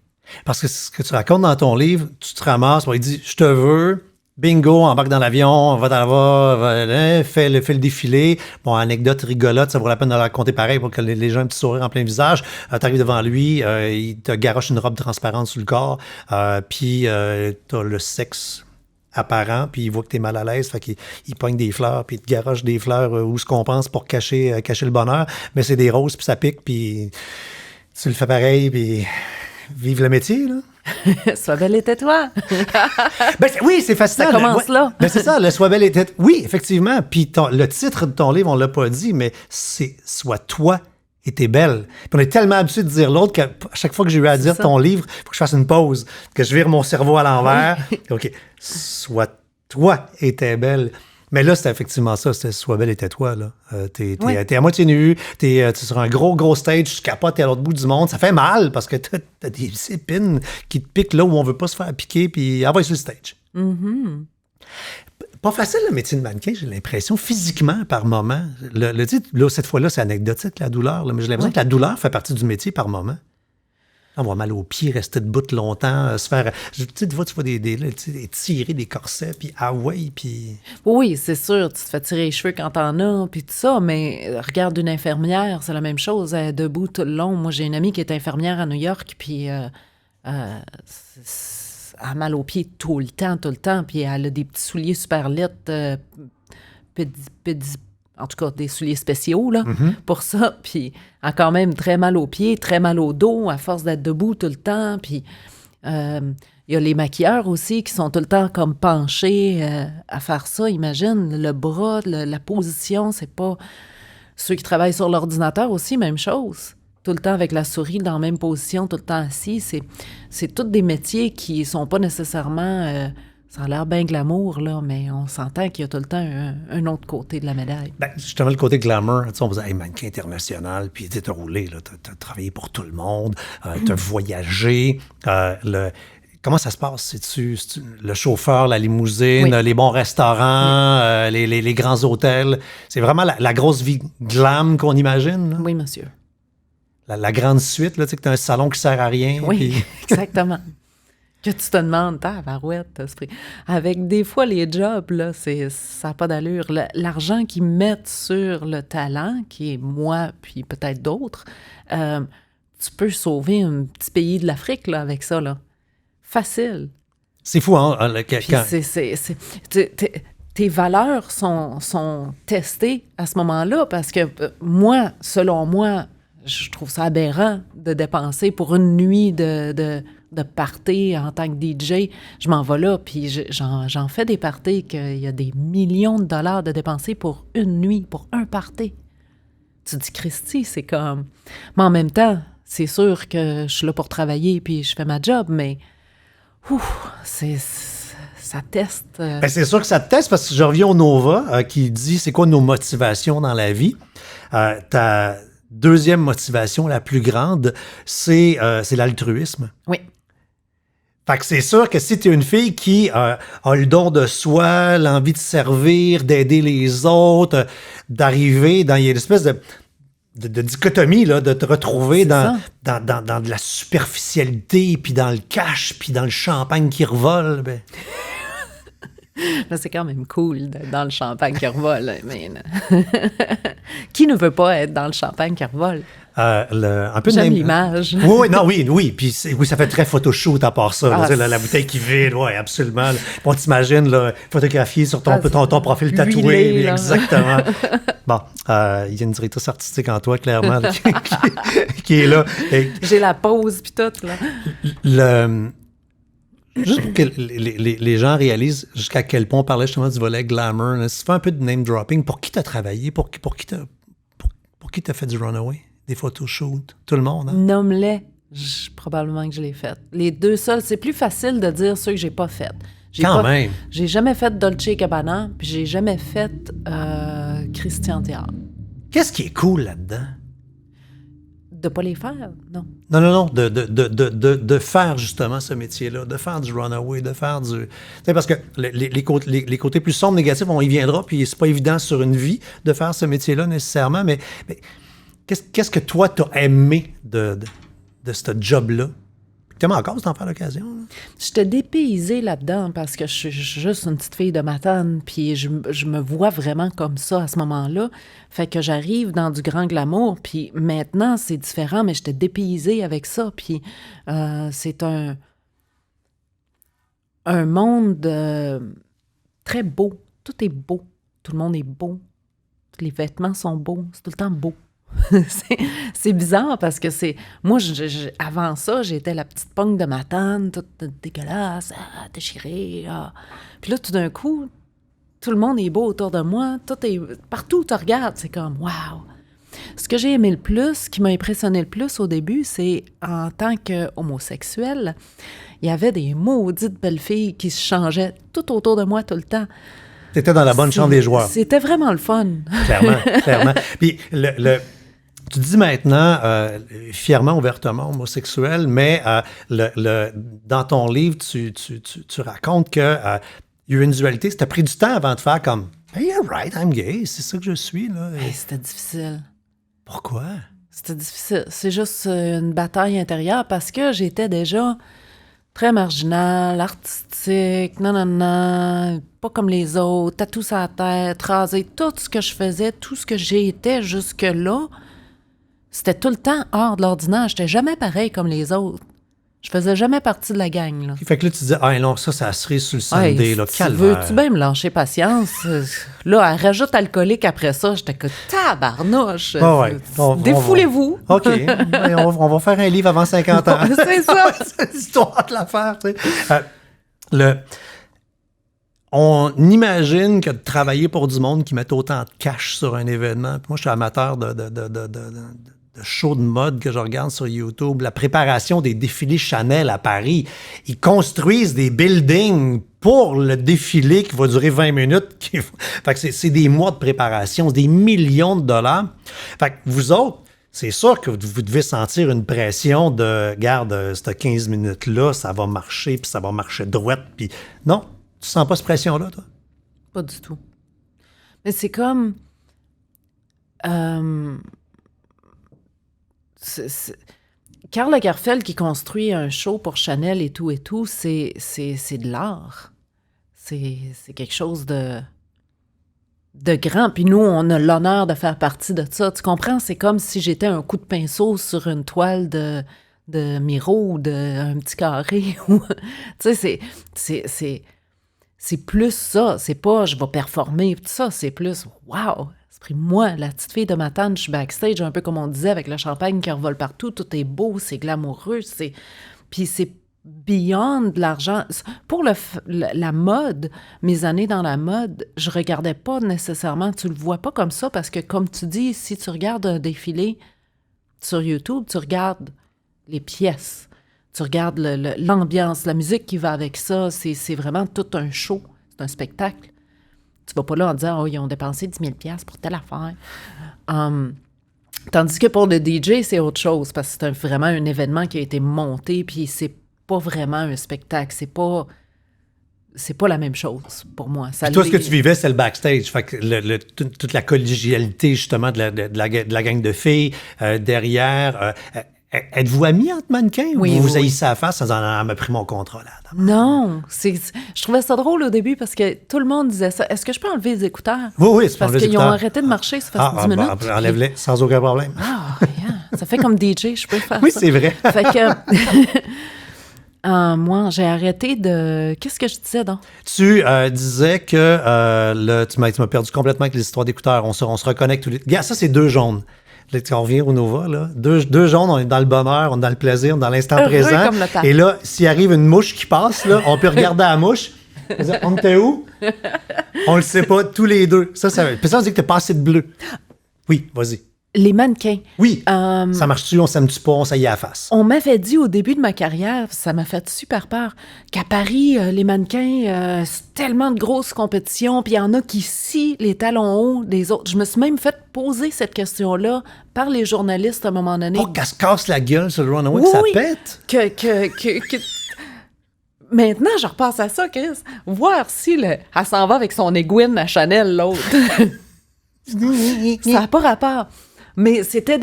Parce que ce que tu racontes dans ton livre, tu te ramasses, il dit « Je te veux ». Bingo, embarque dans l'avion, fais le défilé. Bon, anecdote rigolote, ça vaut la peine de la raconter pareil pour que les gens aient un petit sourire en plein visage. T'arrives devant lui, il te garoche une robe transparente sur le corps, puis t'as le sexe apparent, puis il voit que t'es mal à l'aise, fait qu'il pogne des fleurs, puis il te garoche des fleurs où ce qu'on pense pour cacher le bonheur, mais c'est des roses, puis ça pique, puis tu le fais pareil, puis vive le métier, là. Sois belle et tais-toi. Oui, c'est fascinant. Ça commence là. Ben c'est ça, le Sois belle et tais-toi. Oui, effectivement. Puis le titre de ton livre, on l'a pas dit, mais c'est Sois toi et t'es belle. Puis on est tellement habitué de dire l'autre qu'à chaque fois que j'ai eu à dire ton livre, il faut que je fasse une pause, que je vire mon cerveau à l'envers. OK. Sois toi et t'es belle. Mais là, c'était effectivement ça. C'était Sois belle et tais-toi, là. T'es Oui. à moitié nu, t'es sur un gros stage, tu capotes, t'es à l'autre bout du monde. Ça fait mal parce que t'as des épines qui te piquent là où on veut pas se faire piquer, puis envoie sur le stage. Mhm. Pas facile, le métier de mannequin, j'ai l'impression, physiquement, par moment. Tu sais, là, cette fois-là, c'est anecdotique, la douleur, là, mais j'ai l'impression que la douleur fait partie du métier par moment. Avoir mal aux pieds, rester debout longtemps, se faire... Tu sais, des fois, tu vois tirer des corsets, puis ah ouais, puis... Oui, c'est sûr, tu te fais tirer les cheveux quand t'en as, puis tout ça, mais regarde une infirmière, c'est la même chose, elle est debout tout le long. Moi, j'ai une amie qui est infirmière à New York, puis elle a mal aux pieds tout le temps, puis elle a des petits souliers super laids, en tout cas, des souliers spéciaux, là, pour ça. Puis, elle a quand même très mal aux pieds, très mal au dos, à force d'être debout tout le temps. Puis, il y a les maquilleurs aussi qui sont tout le temps comme penchés à faire ça. Imagine, le bras, la position, c'est pas... Ceux qui travaillent sur l'ordinateur aussi, même chose. Tout le temps avec la souris dans la même position, tout le temps assis. C'est tous des métiers qui sont pas nécessairement... ça a l'air bien glamour, là, mais on s'entend qu'il y a tout le temps un autre côté de la médaille. Ben, justement, le côté glamour, tu sais, on vous dit, hey, mannequin international, puis tu as roulé, tu as travaillé pour tout le monde, tu as voyagé. Comment ça se passe? C'est-tu le chauffeur, la limousine, Oui. les bons restaurants, les grands hôtels? C'est vraiment la grosse vie glam qu'on imagine? Là? Oui, monsieur. La grande suite, là, tu sais, que tu as un salon qui sert à rien. Oui, puis- exactement. Que tu te demandes, tabarouette, avec des fois les jobs, là, ça n'a pas d'allure. L'argent qu'ils mettent sur le talent, qui est moi, puis peut-être d'autres, tu peux sauver un petit pays de l'Afrique là, avec ça, là. Facile. C'est fou, hein? Puis tes valeurs sont testées à ce moment-là parce que moi, selon moi, je trouve ça aberrant de dépenser pour une nuit de party en tant que DJ. Je m'en vais là, puis j'en fais des parties qu'il y a des millions de dollars de dépenser pour une nuit, pour un party. Tu dis, Christy, c'est comme... Mais en même temps, c'est sûr que je suis là pour travailler puis je fais ma job, mais... ça teste. Ben, c'est sûr que ça te teste parce que je reviens au Nova qui dit c'est quoi nos motivations dans la vie. Ta deuxième motivation la plus grande, c'est l'altruisme. Oui. Fait que c'est sûr que si tu es une fille qui a le don de soi, l'envie de servir, d'aider les autres, d'arriver dans... Il y a une espèce de dichotomie, là, de te retrouver C'est dans de la superficialité, puis dans le cash, puis dans le champagne qui revole. Ben. Là, c'est quand même cool d'être dans le champagne qui revole. Mais... Qui ne veut pas être dans le champagne qui revole? Un peu de J'aime même- l'image. Oui. Puis oui, ça fait très photoshoot à part ça. là, Ah, tu sais, la bouteille qui vide, oui, absolument. Là. Bon, t'imagines, là, photographié sur ton profil huilé, tatoué. là. Exactement. Bon, il y a une directrice artistique en toi, clairement, là, qui est là. Et J'ai la pause puis tout, là. juste pour que les gens réalisent jusqu'à quel point on parlait justement du volet glamour, là, si tu fais un peu de name dropping, pour qui t'as travaillé? Pour qui t'as fait du runaway? Des photoshoots? Tout le monde, hein? Nomme-les. Probablement que je l'ai fait. Les deux seuls, c'est plus facile de dire ceux que j'ai pas fait. Même. J'ai jamais fait Dolce & Gabbana, puis j'ai jamais fait Christian Dior. Qu'est-ce qui est cool là-dedans? De pas les faire, non. Non, de faire justement ce métier-là, de faire du runaway, de faire du... Tu sais, parce que les côtés plus sombres, négatifs, on y viendra, puis c'est pas évident sur une vie de faire ce métier-là nécessairement, mais qu'est-ce que toi, t'as aimé de ce job-là? T'aimes encore si t'en fais l'occasion? Là? J'étais dépaysée là-dedans parce que je suis juste une petite fille de Matane, puis je me vois vraiment comme ça à ce moment-là. Fait que j'arrive dans du grand glamour, puis maintenant, c'est différent, mais j'étais dépaysée avec ça. Puis c'est un monde très beau. Tout est beau. Tout le monde est beau. Les vêtements sont beaux. C'est tout le temps beau. C'est bizarre parce que c'est... Moi, avant ça, j'étais la petite pogne de Matane, toute dégueulasse, déchirée. Puis là, tout d'un coup, tout le monde est beau autour de moi. Partout où tu regardes, c'est comme « wow ». Ce que j'ai aimé le plus, qui m'a impressionné le plus au début, c'est en tant qu'homosexuel, il y avait des maudites belles filles qui se changeaient tout autour de moi tout le temps. T'étais dans la bonne chambre des joueurs. C'était vraiment le fun. Clairement, clairement. Puis tu dis maintenant, fièrement, ouvertement homosexuel, mais dans ton livre, tu racontes que il y a eu une dualité. Ça t'a pris du temps avant de faire comme « Hey, you're right, I'm gay, c'est ça que je suis. » là. Hey, c'était difficile. Pourquoi? C'était difficile. C'est juste une bataille intérieure parce que j'étais déjà très marginale, artistique, non, pas comme les autres, tatou sur la tête, rasé. Tout ce que je faisais, tout ce que j'étais jusque-là, c'était tout le temps hors de l'ordinaire. J'étais jamais pareil comme les autres. Je faisais jamais partie de la gang, là. Fait que là, tu disais, ah non, ça serait sur le Sunday, Hey, là, tu calvaire. veux-tu bien me lâcher patience? Là, elle rajoute alcoolique après ça. J'étais que tabarnouche. Ouais. Défoulez-vous. OK. Ben, on va faire un livre avant 50 ans. C'est ça. C'est l'histoire de l'affaire, tu sais. On imagine que de travailler pour du monde qui met autant de cash sur un événement. Puis moi, je suis amateur de shows de mode que je regarde sur YouTube. La préparation des défilés Chanel à Paris. Ils construisent des buildings pour le défilé qui va durer 20 minutes. Fait que c'est des mois de préparation, des millions de dollars. Fait que vous autres, c'est sûr que vous devez sentir une pression de « Garde, cette 15 minutes-là, ça va marcher, puis ça va marcher droite. » Puis non, tu sens pas cette pression-là, toi? Pas du tout. Mais c'est comme... Karl Lagerfeld qui construit un show pour Chanel et tout, c'est de l'art. C'est quelque chose de grand. Puis nous, on a l'honneur de faire partie de ça. Tu comprends? C'est comme si j'étais un coup de pinceau sur une toile de Miro ou d'un petit carré. Tu sais, c'est plus ça. C'est pas « je vais performer », tout ça. C'est plus « wow ». Moi, la petite fille de ma tante, je suis backstage, un peu comme on disait, avec le champagne qui revole partout, tout est beau, c'est glamoureux, puis c'est beyond l'argent. Pour la mode, mes années dans la mode, je regardais pas nécessairement, tu le vois pas comme ça, parce que comme tu dis, si tu regardes un défilé sur YouTube, tu regardes les pièces, tu regardes l'ambiance, la musique qui va avec ça, c'est vraiment tout un show, c'est un spectacle. Tu vas pas là en disant « Oh, ils ont dépensé 10 000 $ pour telle affaire. » Tandis que pour le DJ, c'est autre chose, parce que c'est vraiment un événement qui a été monté, puis c'est pas vraiment un spectacle. C'est pas la même chose pour moi. Puis toi, ce que tu vivais, c'est le backstage. Fait que toute la collégialité, justement, de la gang de filles derrière... êtes-vous amis entre mannequins oui, ou vous oui. haïssez à la face? Ça m'a pris mon contrat, là. Non. Je trouvais ça drôle au début parce que tout le monde disait ça. Est-ce que je peux enlever les écouteurs? Oui, c'est parce qu'ils ont arrêté de marcher, ça fait 10 minutes. Enlève-les, sans aucun problème. Ah, rien. Ça fait comme DJ, je peux faire oui, ça. Oui, c'est vrai. Fait que... moi, j'ai arrêté de... Qu'est-ce que je disais, donc? Tu disais que... tu m'as perdu complètement avec les histoires d'écouteurs. On se reconnecte tous les... Regarde, ça, c'est 2 jaunes. Là, on revient au Nova, là. 2 jaunes, on est dans le bonheur, on est dans le plaisir, on est dans l'instant présent. Comme le temps. Et là, s'il arrive une mouche qui passe, là, on peut regarder la mouche. On était où? On le sait pas, tous les 2. Puis ça, on dit que t'as pas assez de bleu. Oui, vas-y. Les mannequins. Oui. Ça marche-tu, on s'aime-tu pas, on s'aille à la face. On m'avait dit au début de ma carrière, ça m'a fait super peur, qu'à Paris, les mannequins, c'est tellement de grosses compétitions, puis il y en a qui scient les talons hauts des autres. Je me suis même fait poser cette question-là par les journalistes à un moment donné. Oh, qu'elle se casse la gueule sur le runaway, oui, que ça pète? Que... Maintenant, je repasse à ça, Chris. Voir si elle s'en va avec son aiguine à Chanel, l'autre. Ça n'a pas rapport. Mais c'était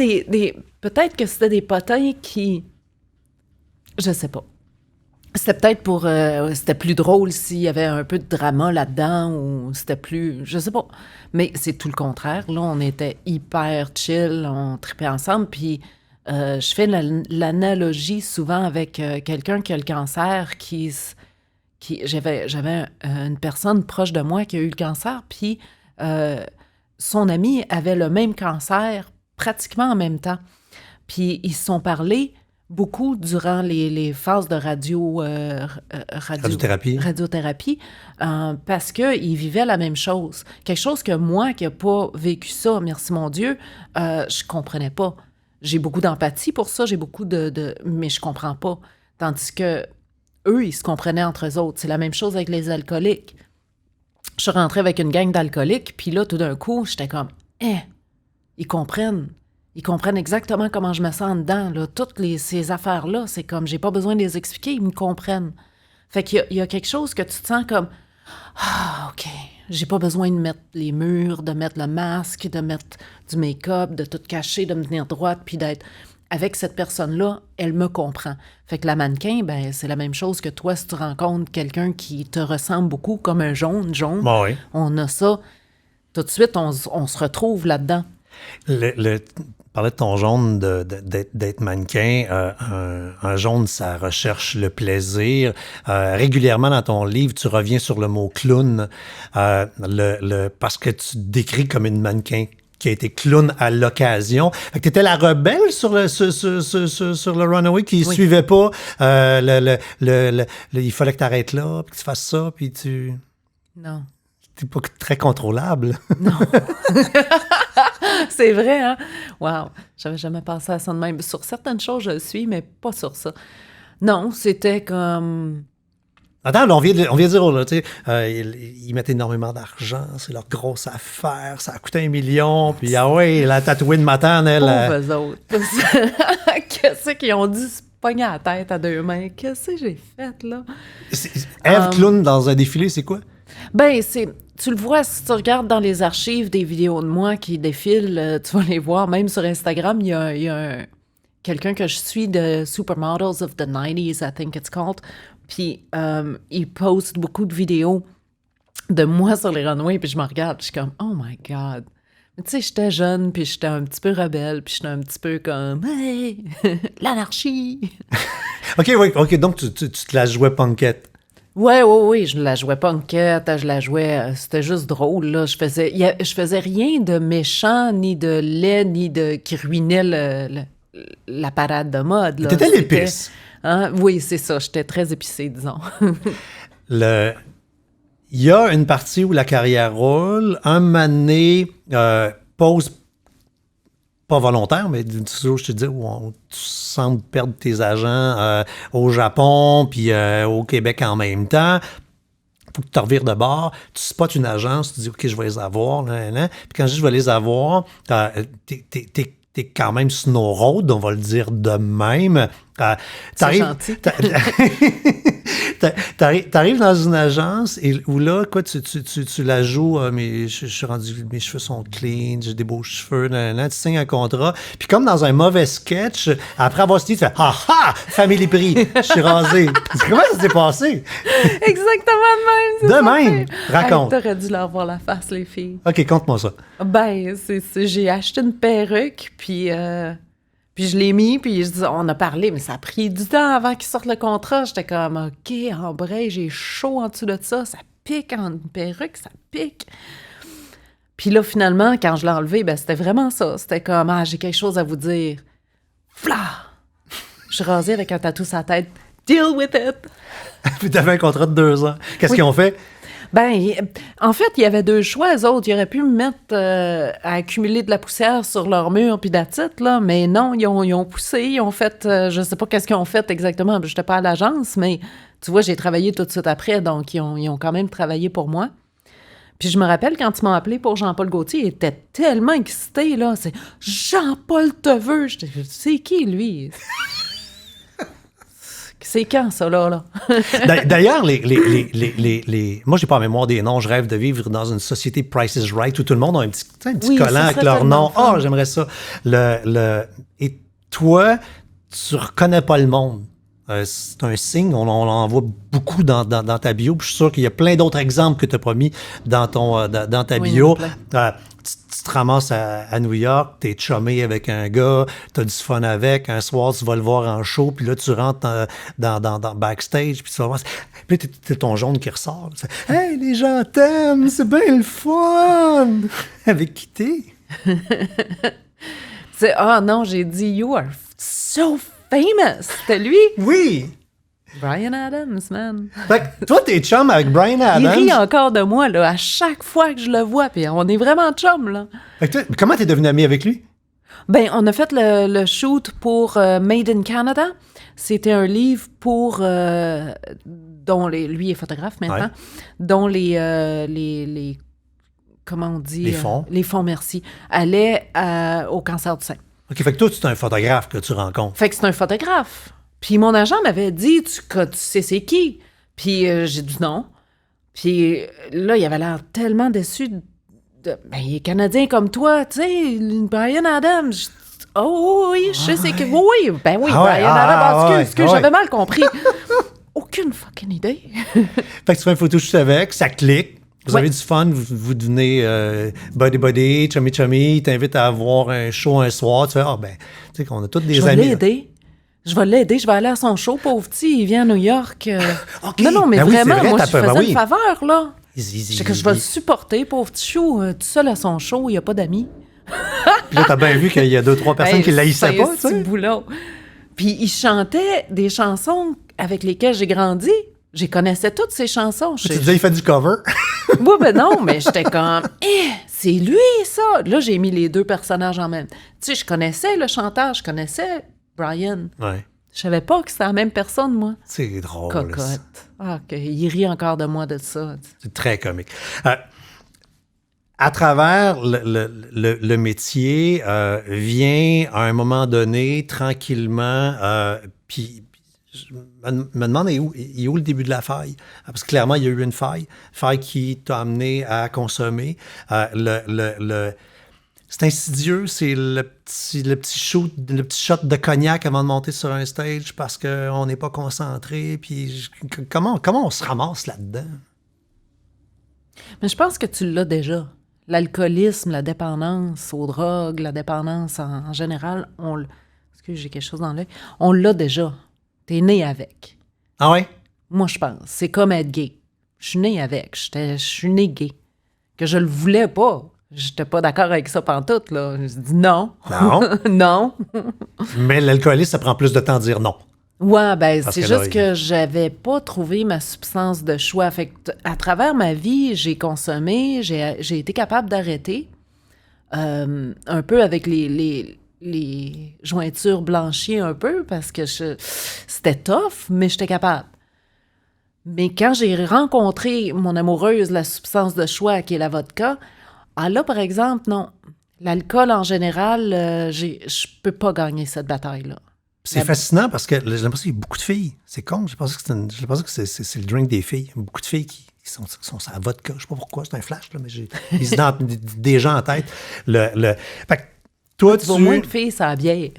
peut-être que c'était des potins qui... Je sais pas. C'était peut-être pour... c'était plus drôle s'il y avait un peu de drama là-dedans ou c'était plus... Je sais pas. Mais c'est tout le contraire. Là, on était hyper chill, on tripait ensemble. Puis je fais l'analogie souvent avec quelqu'un qui a le cancer j'avais une personne proche de moi qui a eu le cancer, puis son ami avait le même cancer pratiquement en même temps. Puis ils se sont parlé beaucoup durant les phases de radiothérapie parce qu'ils vivaient la même chose. Quelque chose que moi, qui n'ai pas vécu ça, merci mon Dieu, je comprenais pas. J'ai beaucoup d'empathie pour ça, j'ai beaucoup mais je comprends pas. Tandis que eux, ils se comprenaient entre eux autres. C'est la même chose avec les alcooliques. je suis rentrée avec une gang d'alcooliques, puis là, tout d'un coup, j'étais comme, ils comprennent. Ils comprennent exactement comment je me sens dedans, là. Ces affaires-là, c'est comme, j'ai pas besoin de les expliquer, ils me comprennent. Fait qu'il y a quelque chose que tu te sens comme, OK, j'ai pas besoin de mettre les murs, de mettre le masque, de mettre du make-up, de tout cacher, de me tenir droite, puis d'être... Avec cette personne-là, elle me comprend. Fait que la mannequin, ben c'est la même chose que toi, si tu rencontres quelqu'un qui te ressemble beaucoup, comme un jaune, Bon, oui. on a ça. Tout de suite, on se retrouve là-dedans. Tu parlais de ton jaune d'être mannequin. Un jaune, ça recherche le plaisir. Régulièrement dans ton livre, tu reviens sur le mot clown parce que tu te décris comme une mannequin qui a été clown à l'occasion. Fait que t'étais la rebelle sur le Runaway qui suivait pas il fallait que t'arrêtes là, puis que tu fasses ça, puis tu... Non. T'es pas très contrôlable. Non. C'est vrai, hein? Wow. J'avais jamais pensé à ça de même. Sur certaines choses, je le suis, mais pas sur ça. Non, c'était comme... Attends, là, on vient de dire, là, tu sais, ils mettent énormément d'argent, c'est leur grosse affaire, ça a coûté 1 million, puis ah ouais, la tatouée de matin, elle... Pauvres autres. Qu'est-ce qu'ils ont dit se pogner à la tête à 2 mains? Qu'est-ce que j'ai fait, là? Ève Clown dans un défilé, c'est quoi? Ben, tu le vois, si tu regardes dans les archives des vidéos de moi qui défilent, tu vas les voir. Même sur Instagram, il y a quelqu'un que je suis de Supermodels of the 90s, I think it's called. Puis, il poste beaucoup de vidéos de moi sur les runways, puis je me regarde, je suis comme, oh my God. Mais tu sais, j'étais jeune, puis j'étais un petit peu rebelle, puis j'étais un petit peu comme, hey, l'anarchie. OK, donc tu te la jouais punkette. Oui, je la jouais punkette, je la jouais, c'était juste drôle, là. Je faisais rien de méchant, ni de laid, ni de qui ruinait la parade de mode, là. T'étais l'épice. Hein? Oui, c'est ça, j'étais très épicée, disons. Il y a une partie où la carrière roule, un moment donné, pause pas volontaire, mais toujours, je te dis, où tu sembles perdre tes agents au Japon puis au Québec en même temps. Faut que tu te revires de bord. Tu spots une agence, tu dis, OK, je vais les avoir. Puis quand je dis, je vais les avoir, t'es quand même snow road, on va le dire de même. C'est gentil. T'arrives dans une agence où là, quoi, tu la joues, mais je suis rendu, mes cheveux sont clean, j'ai des beaux cheveux, tu signes un contrat. Puis comme dans un mauvais sketch, après avoir signé, tu fais « Ha ha! Family Prix! Je suis rasé! » Comment ça s'est passé? Exactement de même! De même! Raconte. Hey, t'aurais dû leur voir la face, les filles. OK, conte-moi ça. Ben, j'ai acheté une perruque, puis je l'ai mis, puis on a parlé, mais ça a pris du temps avant qu'ils sortent le contrat. J'étais comme, OK, en vrai, j'ai chaud en dessous de ça pique en perruque, ça pique. Puis là, finalement, quand je l'ai enlevé, ben c'était vraiment ça. C'était comme, j'ai quelque chose à vous dire. Fla! Je suis rasée avec un tatou sur la tête. Deal with it! Puis t'avais un contrat de 2 ans. Qu'est-ce qu'ils ont fait? Ben, en fait, il y avait 2 choix, eux autres. Ils auraient pu me mettre à accumuler de la poussière sur leur mur puis that's it, là. Mais non, ils ont poussé, ils ont fait... je sais pas qu'est-ce qu'ils ont fait exactement. J'étais pas à l'agence, mais tu vois, j'ai travaillé tout de suite après, donc ils ont quand même travaillé pour moi. Puis je me rappelle, quand ils m'ont appelé pour Jean-Paul Gaultier, il était tellement excité, là. C'est « Jean-Paul te veut! » J'étais « C'est qui, lui? » C'est quand, ça, là? D'ailleurs, moi, j'ai pas la mémoire des noms. Je rêve de vivre dans une société Price is Right où tout le monde a un petit collant avec leur nom. Oh, j'aimerais ça. Et toi, tu reconnais pas le monde. C'est un signe. On en voit beaucoup dans ta bio. Puis je suis sûr qu'il y a plein d'autres exemples que tu n'as pas mis dans ta bio. Tu te ramasses à New York, t'es chumé avec un gars, t'as du fun avec, un soir, tu vas le voir en show, puis là, tu rentres dans backstage, puis tu vas voir, puis t'as ton jaune qui ressort. « Hey, les gens t'aiment, c'est bien le fun! » Avec qui t'es? Non, j'ai dit « You are so famous! » C'était lui? Oui! Bryan Adams, man. Fait que toi, t'es chum avec Bryan Adams. Il rit encore de moi, là, à chaque fois que je le vois, puis on est vraiment chum, là. Fait que toi, comment t'es devenu ami avec lui? Ben, on a fait le shoot pour Made in Canada. C'était un livre pour dont lui est photographe maintenant, dont les comment on dit les fonds, merci, allaient au cancer du sein. OK, fait que toi, c'est un photographe que tu rencontres. Fait que c'est un photographe. Puis mon agent m'avait dit, tu sais c'est qui? Puis j'ai dit non. Puis là, il avait l'air tellement déçu ben, il est Canadien comme toi, tu sais, Bryan Adams. Oh oui, je sais que... Oui, ben oui, Bryan Adams. Excuse, j'avais mal compris. Aucune fucking idée. Fait que tu fais une photo juste avec, ça clique. Vous avez du fun, vous devenez buddy, chummy, il t'invite à avoir un show un soir. Tu fais, ben, tu sais qu'on a tous des amis. Je vais l'aider, je vais aller à son show, pauvre petit, il vient à New York. Okay. Non, mais ben vraiment, oui, vrai, moi, je faisais une faveur, là. Je vais le supporter, pauvre petit chou, tout seul à son show, il n'y a pas d'amis. Puis là, t'as bien vu qu'il y a 2-3 personnes qui l'haïssaient pas, tu sais. Puis il chantait des chansons avec lesquelles j'ai grandi. Je connaissais toutes ces chansons. Tu disais, il fait du cover. Oui, ben non, mais j'étais comme, c'est lui, ça. Là, j'ai mis les deux personnages en même. Tu sais, je connaissais le chanteur, je connaissais Bryan. Ouais. Je savais pas que c'était la même personne, moi. C'est drôle. Cocotte. Il rit encore de moi de ça. C'est très comique. À travers le métier, vient à un moment donné, tranquillement, puis je me demande, il est où le début de la faille? Parce que clairement, il y a eu une faille qui t'a amené à consommer. C'est insidieux, c'est le petit shot de cognac avant de monter sur un stage parce qu'on n'est pas concentré. Puis comment on se ramasse là-dedans? Mais je pense que tu l'as déjà. L'alcoolisme, la dépendance aux drogues, la dépendance en général, excuse, j'ai quelque chose dans l'œil. On l'a déjà. T'es né avec. Ah ouais? Moi, je pense. C'est comme être gay. Je suis né avec. Je suis né gay. Que je le voulais pas. J'étais pas d'accord avec ça pantoute, là. Je me suis dit non. Non? Non. Mais l'alcoolisme, ça prend plus de temps à dire non. Ouais, ben parce c'est juste que j'avais pas trouvé ma substance de choix. Fait que à travers ma vie, j'ai consommé, j'ai été capable d'arrêter. Un peu avec les jointures blanchies un peu, parce que c'était tough, mais j'étais capable. Mais quand j'ai rencontré mon amoureuse, la substance de choix, qui est la vodka, là, par exemple, non. L'alcool, en général, je peux pas gagner cette bataille-là. C'est fascinant parce que j'ai l'impression qu'il y a beaucoup de filles. C'est con, j'ai pensé que c'est le drink des filles. Il y a beaucoup de filles qui sont sur la vodka. Je sais pas pourquoi, c'est un flash, là, mais j'ai des gens en tête. Fait que toi, tu... Pour moins de filles, c'est la bière.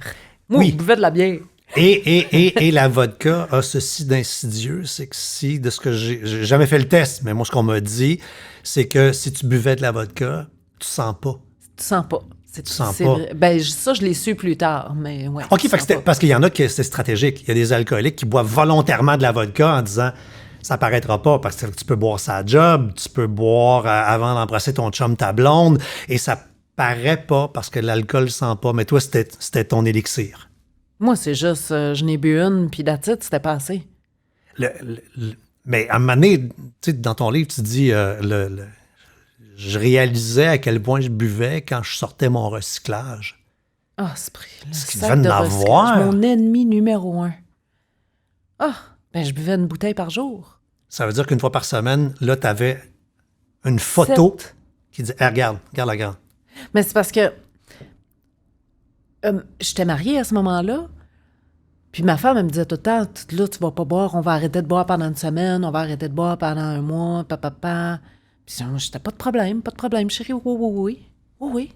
Moi, je buvais de la bière. Et la vodka a ceci d'insidieux, c'est que de ce que j'ai jamais fait le test, mais moi, ce qu'on m'a dit, c'est que si tu buvais de la vodka, tu sens pas. Tu sens pas. Tu sens pas. Ben, ça, je l'ai su plus tard, mais ouais. OK, parce qu'il y en a qui c'est stratégique. Il y a des alcooliques qui boivent volontairement de la vodka en disant ça paraîtra pas parce que tu peux boire ça à job, tu peux boire avant d'embrasser ton chum, ta blonde, et ça paraît pas parce que l'alcool sent pas. Mais toi, c'était ton élixir. Moi, c'est juste, je n'ai bu une, puis that's it, c'était pas assez. Mais à un moment donné, tu sais, dans ton livre, tu dis je réalisais à quel point je buvais quand je sortais mon recyclage. Ah, c'est pris. Ce qui devait en avoir. Mon ennemi numéro 1. Ben je buvais une bouteille par jour. Ça veut dire qu'une fois par semaine, là, tu avais une photo qui dit regarde la grande. Mais c'est parce que j'étais mariée à ce moment-là. Puis ma femme, elle me disait tout le temps, là, tu vas pas boire, on va arrêter de boire pendant une semaine, on va arrêter de boire pendant un mois, papa. Puis j'étais pas de problème, chérie, oui. Ah ouais?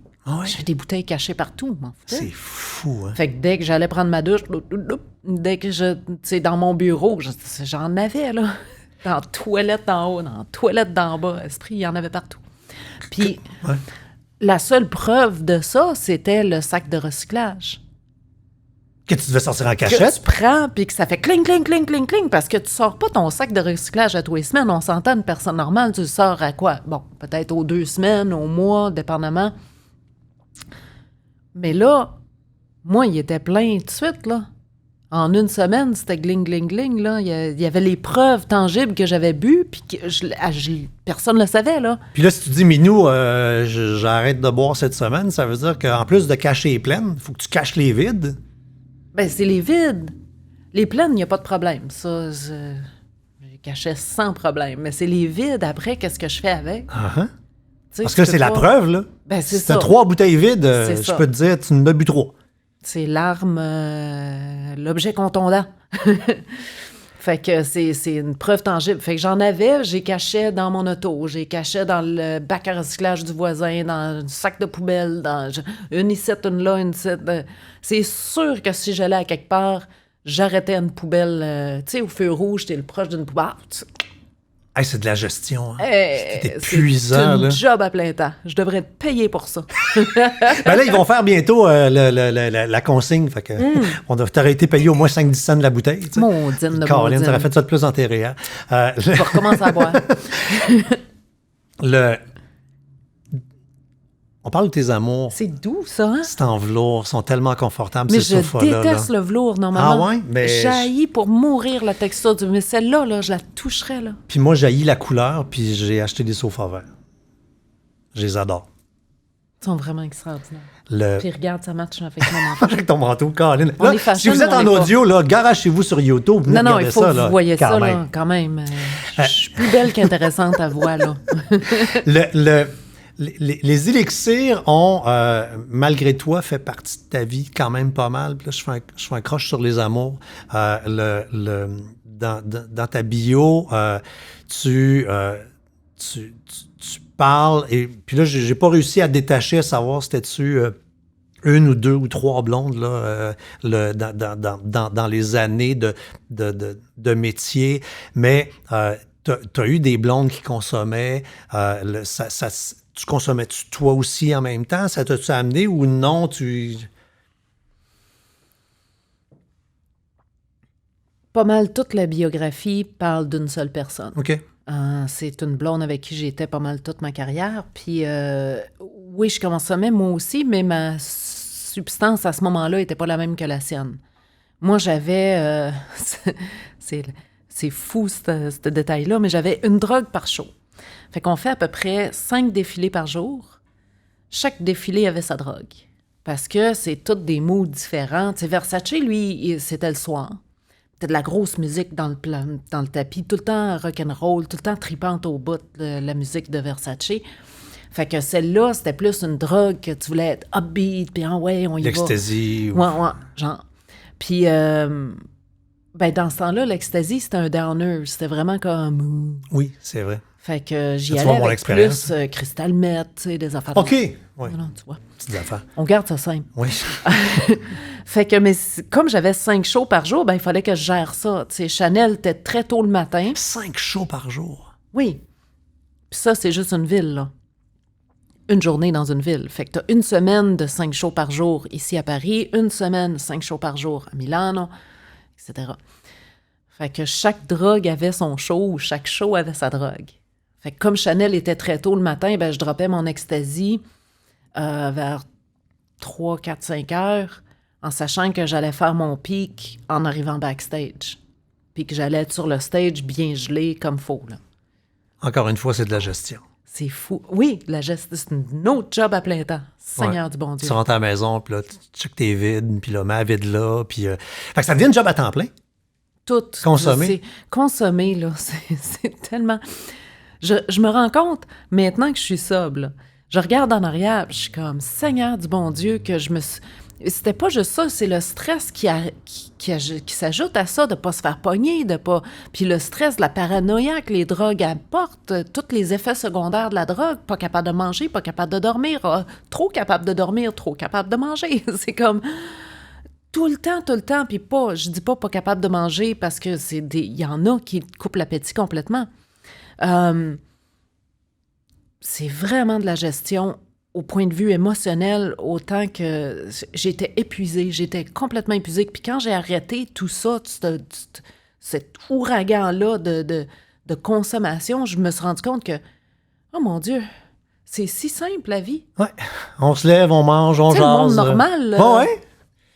J'ai des bouteilles cachées partout, m'en foutais. C'est fou, hein? Fait que dès que j'allais prendre ma douche, dès que tu sais, dans mon bureau, j'en avais, là. Dans la toilette d'en haut, dans la toilette d'en bas, esprit, il y en avait partout. Puis la seule preuve de ça, c'était le sac de recyclage. Que tu devais sortir en cachette? Que tu prends, puis que ça fait cling, cling, cling, cling, cling, parce que tu sors pas ton sac de recyclage à tous les semaines. On s'entend, une personne normale, tu le sors à quoi? Bon, peut-être aux 2 semaines, au mois, dépendamment. Mais là, moi, il était plein tout de suite, là. En une semaine, c'était gling, gling, gling, là. Il y avait les preuves tangibles que j'avais bu, puis que personne ne le savait, là. Puis là, si tu dis, Minou, j'arrête de boire cette semaine, ça veut dire qu'en plus de cacher les pleines, il faut que tu caches les vides. Ben, c'est les vides. Les pleines, il n'y a pas de problème. Ça, je les cachais sans problème. Mais c'est les vides, après, qu'est-ce que je fais avec? Uh-huh. Tu sais, Parce tu que peux c'est la pas- preuve, là. Ben, c'est Si t'as ça. 3 bouteilles vides, C'est je ça. peux te dire, tu en as bu 3. C'est l'arme, l'objet contondant. Fait que c'est une preuve tangible. Fait que j'en avais, j'ai caché dans mon auto, j'ai caché dans le bac à recyclage du voisin, dans le sac de poubelle, une ici, une là, une ici. C'est sûr que si j'allais à quelque part, j'arrêtais une poubelle, tu sais, au feu rouge, t'es le proche d'une poubelle. Hey, c'est de la gestion. Hein. C'est C'est épuisant, une là. job à plein temps. Je devrais être payé pour ça. Ben là, ils vont faire bientôt la consigne. Fait que t'aurais été payé au moins 5-10 cents de la bouteille. Tu sais. Maudine de Caroline, maudine. t'aurais fait ça de plus dans tes REER. Je vais recommencer à boire. On parle de tes amours. C'est doux, ça, hein? C'est en velours, sont tellement confortables, Mais ces je sofas-là. déteste là. le velours, normalement. Ah ouais? Mais J'haïs pour mourir la texture du... Mais celle-là, là, je la toucherais, là. Puis moi, j'haïs la couleur, puis j'ai acheté des sofas verts. Je les adore. Ils sont vraiment extraordinaires. Le... Puis regarde, ça match avec mon enfant. Avec ton manteau, Caroline. On Là, est fashion, si vous êtes mais on en est pas. audio, là, garagez-vous sur YouTube. venez Non, non, regarder il faut que là, vous voyez quand ça, même. là, quand même. Je suis plus belle qu'intéressante à voix, là. Les élixirs ont, malgré toi, fait partie de ta vie quand même pas mal. Puis là, je fais un croche sur les amours. Dans ta bio, tu parles, et puis là, j'ai pas réussi à détacher, à savoir c'était-tu une ou deux ou trois blondes là, dans les années de métier, mais t'as eu des blondes qui consommaient, tu consommais-tu toi aussi en même temps? Ça t'a-tu amené ou non? Pas mal toute la biographie parle d'une seule personne. OK. C'est une blonde avec qui j'étais pas mal toute ma carrière. Puis, oui, je consommais moi aussi, mais ma substance à ce moment-là était pas la même que la sienne. Moi, j'avais... c'est fou, ce détail-là, mais j'avais une drogue par show. Fait qu'on fait à peu près 5 défilés par jour. Chaque défilé avait sa drogue. Parce que c'est toutes des moods différents. Tu sais, Versace, lui, c'était le soir. C'était de la grosse musique dans le tapis, tout le temps rock'n'roll, tout le temps tripante au bout, la musique de Versace. Fait que celle-là, c'était plus une drogue que tu voulais être upbeat, puis ouais, on y va. L'ecstasy. Ouais, genre. Puis, dans ce temps-là, l'ecstasy, c'était un downer. C'était vraiment comme... Oui, c'est vrai. Fait que j'y Tu allais vois mon avec expérience. plus crystal meth, tu sais, des affaires. OK. Oui. Non, tu vois. Petites affaires. On garde ça simple. Oui. Fait que, mais comme j'avais 5 shows par jour, il fallait que je gère ça. Tu sais, Chanel était très tôt le matin. 5 shows par jour. Oui. Puis ça, c'est juste une ville, là. Une journée dans une ville. Fait que t'as une semaine de 5 shows par jour ici à Paris, une semaine, 5 shows par jour à Milano, etc. Fait que chaque drogue avait son show ou chaque show avait sa drogue. Fait que comme Chanel était très tôt le matin, je droppais mon ecstasy vers 3, 4, 5 heures en sachant que j'allais faire mon pic en arrivant backstage. Puis que j'allais être sur le stage bien gelé comme faux, là. Encore une fois, c'est de la gestion. C'est fou. Oui, la gestion, c'est une autre job à plein temps. Seigneur du bon Dieu. Tu rentres à la maison, puis là, tu checkes tes vides, puis là, mets la vide là, puis... Fait que ça devient une job à temps plein. Tout. Consommer. Consommer, là, c'est tellement... Je me rends compte, maintenant que je suis sobre, là, je regarde en arrière, puis je suis comme, Seigneur du bon Dieu, que je me suis... C'était pas juste ça, c'est le stress qui s'ajoute à ça, de pas se faire pogner, de pas... Puis le stress de la paranoïa que les drogues apportent, tous les effets secondaires de la drogue, pas capable de manger, pas capable de dormir, trop capable de dormir, trop capable de manger. C'est comme... Tout le temps, puis pas... Je dis pas capable de manger parce que il y en a qui coupent l'appétit complètement. C'est vraiment de la gestion au point de vue émotionnel, autant que j'étais épuisée, j'étais complètement épuisée. Puis quand j'ai arrêté tout ça, cet ouragan-là de consommation, je me suis rendu compte que, oh mon Dieu, c'est si simple la vie. Ouais. On se lève, on mange, on Tu sais, le monde jase. normal, Ouais.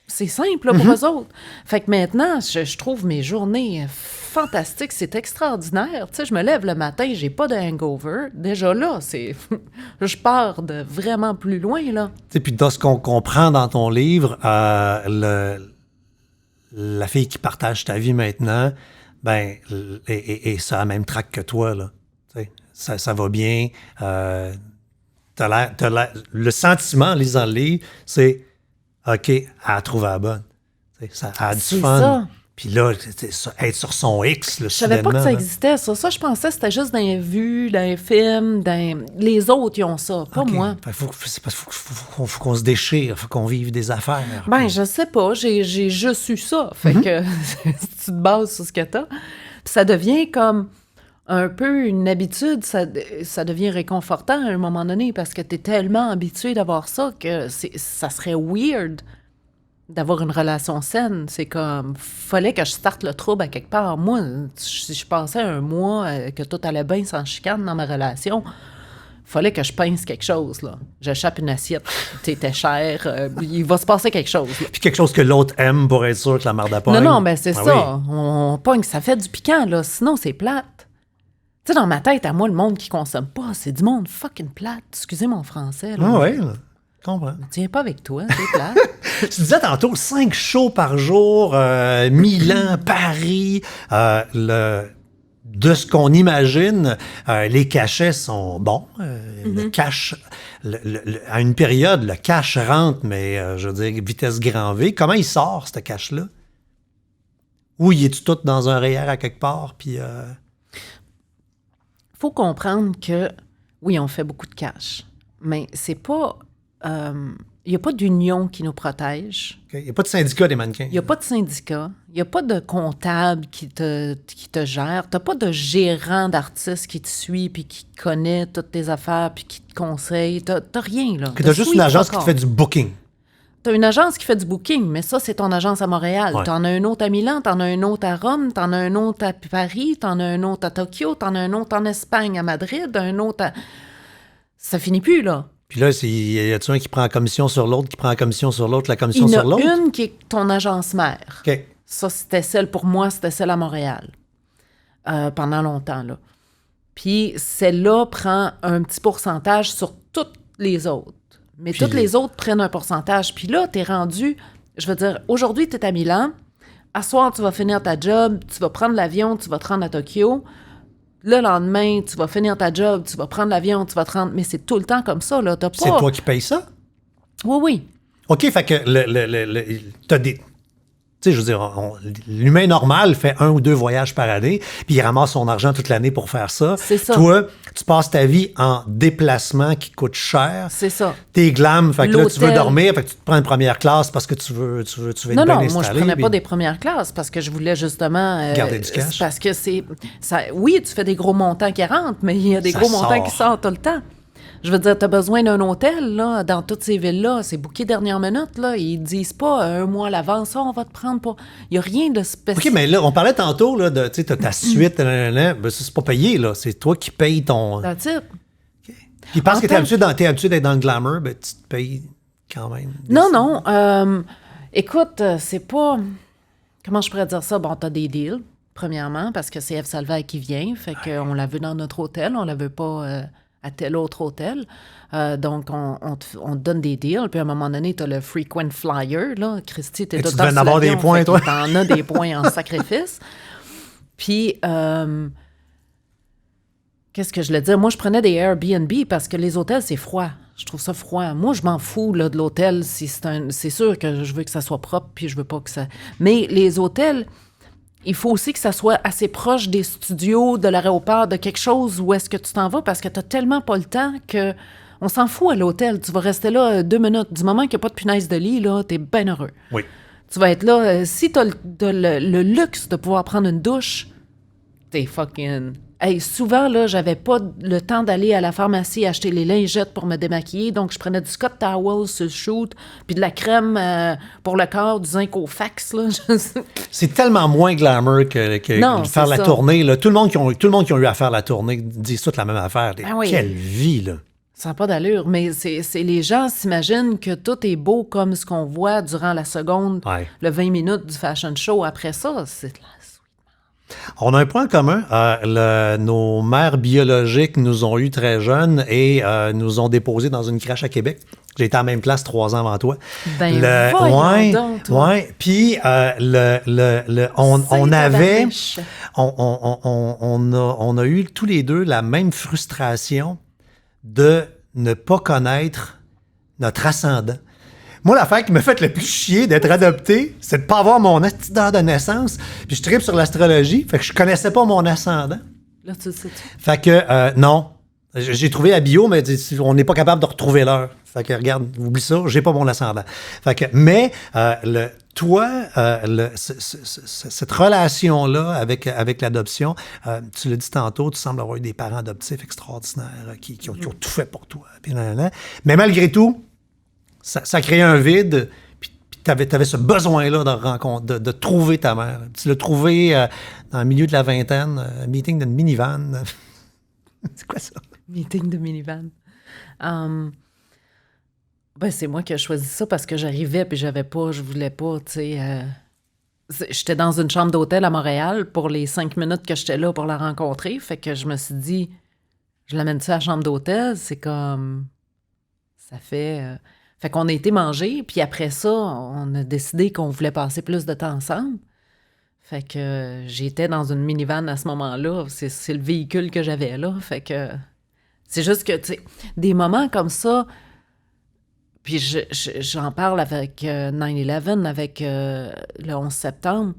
C'est simple là, pour eux autres. Fait que maintenant, je trouve mes journées fantastiques. C'est extraordinaire. Tu sais, je me lève le matin, j'ai pas de hangover. Déjà là, je pars de vraiment plus loin, là. Tu sais, puis dans ce qu'on comprend dans ton livre, la fille qui partage ta vie maintenant, ben, et ça a la même track que toi, là. Tu sais, ça va bien. Le sentiment en lisant le livre, c'est OK, elle a trouvé la bonne. Tu sais, ça a du C'est fun. ça. Puis là, être sur son X, là, Je savais pas que ça soudainement, là. existait, ça. Ça, je pensais que c'était juste dans les vues, dans les films, les autres, ils ont ça, pas OK. moi. Fait faut qu'on se déchire, faut qu'on vive des affaires. Ben, je sais pas. J'ai juste eu ça. Fait que si tu te bases sur ce que t'as. Puis ça devient comme un peu une habitude. Ça devient réconfortant à un moment donné parce que t'es tellement habitué d'avoir ça que ça serait weird d'avoir une relation saine. C'est comme, fallait que je starte le trouble à quelque part. Moi, si je passais un mois que tout allait bien sans chicane dans ma relation, fallait que je pince quelque chose, là. J'échappe une assiette, t'étais cher, il va se passer quelque chose, là. Puis quelque chose que l'autre aime pour être sûr que la marde à pogne. Non, ben c'est Ah ça. oui. On pogne, ça fait du piquant, là. Sinon, c'est plate. Tu sais, dans ma tête, à moi, le monde qui consomme pas, c'est du monde fucking plate. Excusez mon français, là. Ah oui, je comprends. Tiens pas avec toi, c'est plate. Tu disais tantôt 5 shows par jour, Milan, Paris, de ce qu'on imagine, les cachets sont bons. Le cash, à une période, le cash rentre, mais je veux dire, vitesse grand V. Comment il sort, ce cash-là? Ou il est-tu tout dans un REER à quelque part? Puis, Faut comprendre que, oui, on fait beaucoup de cash, mais c'est pas... Il n'y a pas d'union qui nous protège. il n'y a pas de syndicat des mannequins. Il n'y a pas de syndicat. Il n'y a pas de comptable qui te gère. Tu n'as pas de gérant d'artiste qui te suit puis qui connaît toutes tes affaires puis qui te conseille. Tu n'as rien, là. Tu as juste une agence qui te fait du booking. Tu as une agence qui fait du booking, mais ça, c'est ton agence à Montréal. Ouais. Tu en as un autre à Milan, tu en as un autre à Rome, tu en as un autre à Paris, tu en as un autre à Tokyo, tu en as un autre en Espagne, à Madrid, un autre à... Ça finit plus, là. Puis là, y a-tu un qui prend la commission sur l'autre, qui prend la commission sur l'autre, la commission Il y en sur l'autre? a une qui est ton agence mère. OK. Ça, c'était celle, pour moi, c'était celle à Montréal. Pendant longtemps, là. Puis celle-là prend un petit pourcentage sur toutes les autres. Mais Puis toutes les autres prennent un pourcentage. Puis là, t'es rendu... Je veux dire, aujourd'hui, t'es à Milan. À soir, tu vas finir ta job. Tu vas prendre l'avion, tu vas te rendre à Tokyo. Le lendemain, tu vas finir ta job, tu vas prendre l'avion, tu vas te rendre... Mais c'est tout le temps comme ça, là. T'as pas... C'est toi qui payes ça? Oui, oui. OK, fait que t'as des... Tu sais, je veux dire, l'humain normal fait 1 ou 2 voyages par année, puis il ramasse son argent toute l'année pour faire ça. C'est ça. Toi, tu passes ta vie en déplacement qui coûte cher. C'est ça. T'es glam, fait que là, tu veux L'hôtel. dormir, fait que tu te prends une première classe parce que tu veux être Non, bien non, installé. moi, je prenais puis- pas des premières classes parce que je voulais justement... Garder du cash. Parce que c'est... Oui, tu fais des gros montants qui rentrent, mais il y a des Ça gros montants sort. qui sortent tout le temps. Je veux dire, tu as besoin d'un hôtel, là, dans toutes ces villes-là. C'est booké dernière minute, là. Ils disent pas un mois à l'avance, ça, on va te prendre pour... Il y a rien de spécial. OK, mais là, on parlait tantôt, là, de, tu sais, t'as ta suite, nanana. Ben, ça, c'est pas payé, là. C'est toi qui payes ton... That's it. Puis parce En que tant- t'es habitué d'être dans le glamour, ben, tu te payes quand même. Non, non. Écoute, c'est pas... Comment je pourrais dire ça? Bon, t'as des deals, premièrement, parce que c'est Eve Salvaille qui vient. Fait qu'on la veut dans notre hôtel. On la veut pas à tel autre hôtel. Donc, on te donne des deals. Puis à un moment donné, t'as le frequent flyer, là. Christy, t'es Et tout tu le temps devais en sur avoir l'avion, des points, fait toi. que T'en as des points en sacrifice. Puis... Qu'est-ce que je voulais dire? Moi, je prenais des Airbnb parce que les hôtels, c'est froid. Je trouve ça froid. Moi, je m'en fous là, de l'hôtel. Si c'est sûr que je veux que ça soit propre, puis je veux pas que ça... Mais les hôtels, il faut aussi que ça soit assez proche des studios, de l'aéroport, de quelque chose où est-ce que tu t'en vas parce que tu n'as tellement pas le temps que... On s'en fout à l'hôtel. Tu vas rester là 2 minutes. Du moment qu'il n'y a pas de punaise de lit, là, t'es bien heureux. Oui. Tu vas être là... si t'as le luxe de pouvoir prendre une douche, t'es fucking... Hey, souvent, là, j'avais pas le temps d'aller à la pharmacie acheter les lingettes pour me démaquiller, donc je prenais du Scott Towel sur le shoot, puis de la crème pour le corps, du zinc au fax, là. C'est tellement moins glamour que Non, de faire c'est la ça. tournée. Là. Tout le monde qui ont eu à faire la tournée disent toute la même affaire. Ben oui. Quelle vie, là. Ça n'a pas d'allure, mais les gens s'imaginent que tout est beau comme ce qu'on voit durant la seconde, Ouais. le 20 minutes du fashion show. Après ça, c'est de la... On a un point commun. Nos mères biologiques nous ont eu très jeunes et nous ont déposés dans une crèche à Québec. J'ai été en même classe 3 ans avant toi. Ben, voyons donc, toi. Ouais. Puis, on avait... On a eu tous les deux la même frustration de ne pas connaître notre ascendant. Moi, l'affaire qui m'a fait le plus chier d'être adopté, c'est de ne pas avoir mon heure de naissance. Puis je tripe sur l'astrologie, fait que je connaissais pas mon ascendant. Là, tu sais. Fait que, non. J'ai trouvé la bio, mais on n'est pas capable de retrouver l'heure. Fait que, regarde, oublie ça, j'ai pas mon ascendant. Fait que, mais, cette relation-là avec l'adoption, tu l'as dit tantôt, tu sembles avoir eu des parents adoptifs extraordinaires qui ont tout fait pour toi. Puis, mais malgré tout, ça crée un vide, puis tu avais ce besoin-là de trouver ta mère. Tu l'as trouvé dans le milieu de la vingtaine, meeting d'une minivan. C'est quoi ça? Meeting de minivan. Ben, c'est moi qui ai choisi ça parce que j'arrivais puis je voulais pas, tu sais... J'étais dans une chambre d'hôtel à Montréal pour les 5 minutes que j'étais là pour la rencontrer. Fait que je me suis dit, je l'amène-tu à la chambre d'hôtel? C'est comme... Ça fait... Fait qu'on a été manger, puis après ça, on a décidé qu'on voulait passer plus de temps ensemble. Fait que j'étais dans une minivan à ce moment-là. C'est le véhicule que j'avais là. Fait que c'est juste que, tu sais, des moments comme ça, puis j'en parle avec 9/11, avec le 11 septembre,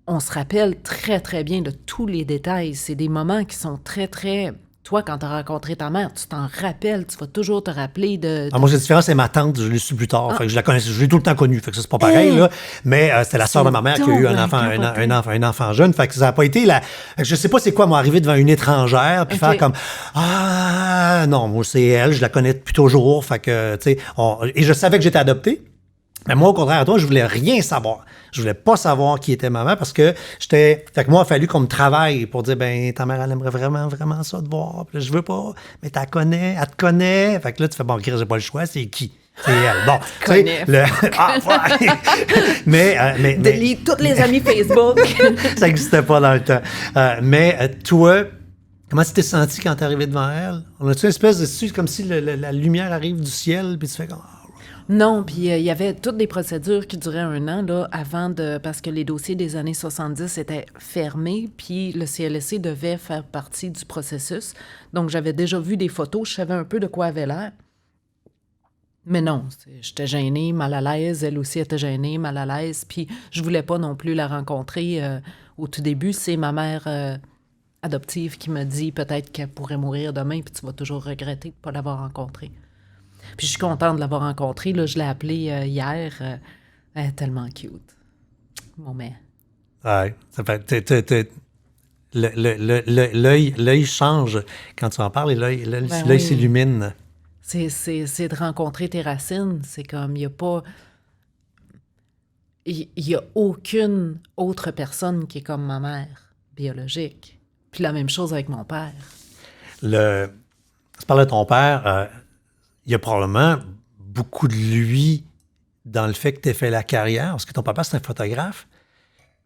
on se rappelle très, très bien de tous les détails. C'est des moments qui sont très, très... Toi, quand tu as rencontré ta mère, tu t'en rappelles, tu vas toujours te rappeler de... Moi, la différence, c'est ma tante, je l'ai su plus tard. Fait que je la connaissais, je l'ai tout le temps connue. Fait que ça, c'est pas pareil, là. Mais c'était la sœur de ma mère qui a eu un enfant jeune. Fait que ça n'a pas été la... Je sais pas c'est quoi, moi, arriver devant une étrangère puis faire comme... Ah, non, moi, c'est elle, je la connais depuis toujours. Fait que, tu sais... Et je savais que j'étais adopté. Mais moi, au contraire à toi, je voulais rien savoir. Je voulais pas savoir qui était maman parce que Fait que moi, il a fallu qu'on me travaille pour dire, ben, ta mère, elle aimerait vraiment, vraiment ça te voir. Puis là, je veux pas. Mais elle te connaît. Fait que là, tu fais, bon, Chris, j'ai pas le choix, c'est qui? C'est elle. Bon, tu sais, mais Delete tous les amis Facebook. Ça n'existait pas dans le temps. Mais toi, comment tu t'es senti quand t'es arrivé devant elle? On a-tu une espèce de... comme si la lumière arrive du ciel, puis tu fais comme... Non, puis il y avait toutes des procédures qui duraient 1 an, là, parce que les dossiers des années 70 étaient fermés, puis le CLSC devait faire partie du processus. Donc, j'avais déjà vu des photos, je savais un peu de quoi avait l'air. Mais non, j'étais gênée, mal à l'aise, elle aussi était gênée, mal à l'aise, puis je voulais pas non plus la rencontrer au tout début. C'est ma mère adoptive qui me dit peut-être qu'elle pourrait mourir demain, puis tu vas toujours regretter de ne pas l'avoir rencontrée. Puis je suis contente de l'avoir rencontrée. Là, je l'ai appelée hier. Elle est tellement cute. Mon mère. Ouais. Ça fait... L'œil change quand tu en parles et l'œil s'illumine. C'est de rencontrer tes racines. C'est comme, il n'y a pas... Il n'y a aucune autre personne qui est comme ma mère biologique. Puis la même chose avec mon père. Tu parles de ton père... il y a probablement beaucoup de lui dans le fait que tu aies fait la carrière, parce que ton papa, c'est un photographe.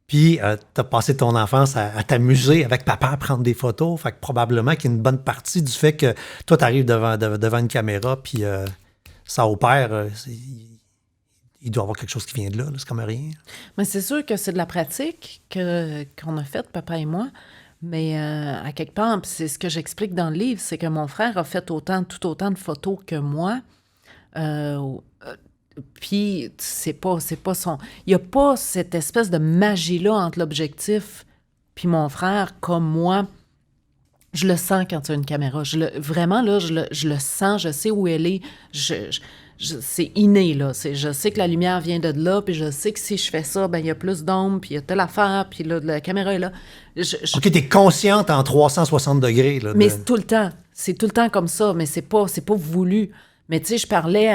Puis, tu as passé ton enfance à t'amuser avec papa, à prendre des photos. Fait que probablement qu'il y a une bonne partie du fait que toi, tu arrives devant une caméra, puis ça opère. Il doit y avoir quelque chose qui vient de là, c'est comme rien. Mais c'est sûr que c'est de la pratique qu'on a faite, papa et moi. Mais à quelque part, c'est ce que j'explique dans le livre, c'est que mon frère a fait tout autant de photos que moi. Puis c'est pas son... Il n'y a pas cette espèce de magie-là entre l'objectif puis mon frère comme moi. Je le sens quand tu as une caméra. Vraiment, là, je le sens, je sais où elle est. C'est inné, là. Je sais que la lumière vient de là, puis je sais que si je fais ça, ben il y a plus d'ombre, puis il y a telle affaire, puis là, la caméra est là. OK, t'es consciente en 360 degrés. Là, mais c'est tout le temps. C'est tout le temps comme ça, mais c'est pas voulu. Mais tu sais, je parlais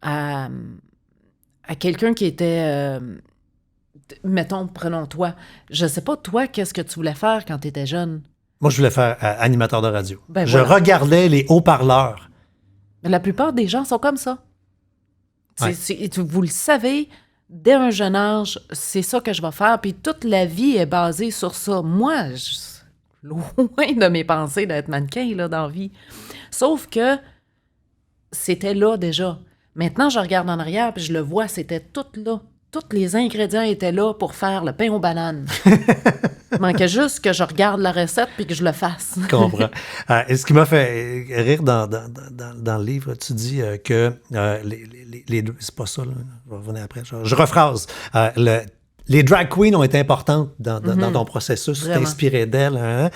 à quelqu'un qui était... mettons, prenons toi. Je sais pas, toi, qu'est-ce que tu voulais faire quand tu étais jeune? Moi, je voulais faire animateur de radio. Ben je voilà. regardais les haut-parleurs. Mais la plupart des gens sont comme ça. Ouais. Vous le savez, dès un jeune âge, c'est ça que je vais faire. Puis toute la vie est basée sur ça. Moi, loin de mes pensées d'être mannequin là, dans la vie. Sauf que c'était là déjà. Maintenant, je regarde en arrière puis je le vois, c'était tout là. Tous les ingrédients étaient là pour faire le pain aux bananes. Il manquait juste que je regarde la recette puis que je le fasse. Je comprends. Et ce qui m'a fait rire dans le livre, tu dis que les deux... C'est pas ça, là. Je vais revenir après. Je rephrase. Les drag queens ont été importantes dans ton processus. Tu t'inspirais d'elles. Hein?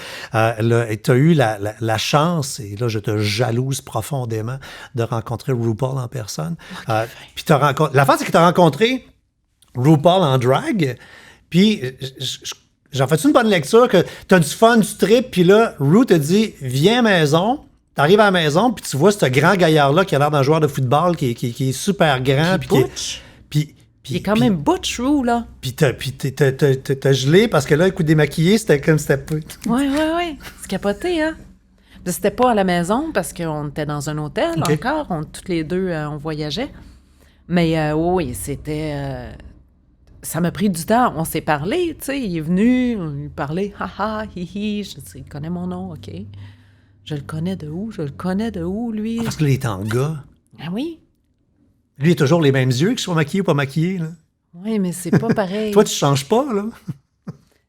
Tu as eu la chance, et là, je te jalouse profondément, de rencontrer RuPaul en personne. Puis la fin, c'est que tu as rencontré RuPaul en drag. Puis j'en fais une bonne lecture que tu as du fun, du trip. Puis là, Ru te dit, viens à la maison. T'arrives à la maison, puis tu vois ce grand gaillard-là qui a l'air d'un joueur de football qui est super grand. Puis butch. Il est quand même butch, Ru, là. Puis t'as gelé parce que là, écoute, démaquillé, c'était comme si c'était... Oui. C'est capoté, hein? Puis c'était pas à la maison parce qu'on était dans un hôtel encore. Toutes les deux, on voyageait. Mais oui, c'était... ça m'a pris du temps. On s'est parlé, tu sais. Il est venu, on lui parlait. Haha, hihi. Je dis, il connaît mon nom, OK. Je le connais de où, lui? Parce que là, il est en gars. Ah oui? Lui, il a toujours les mêmes yeux, qu'il soit maquillé ou pas maquillé, là. Oui, mais c'est pas pareil. Toi, tu changes pas, là.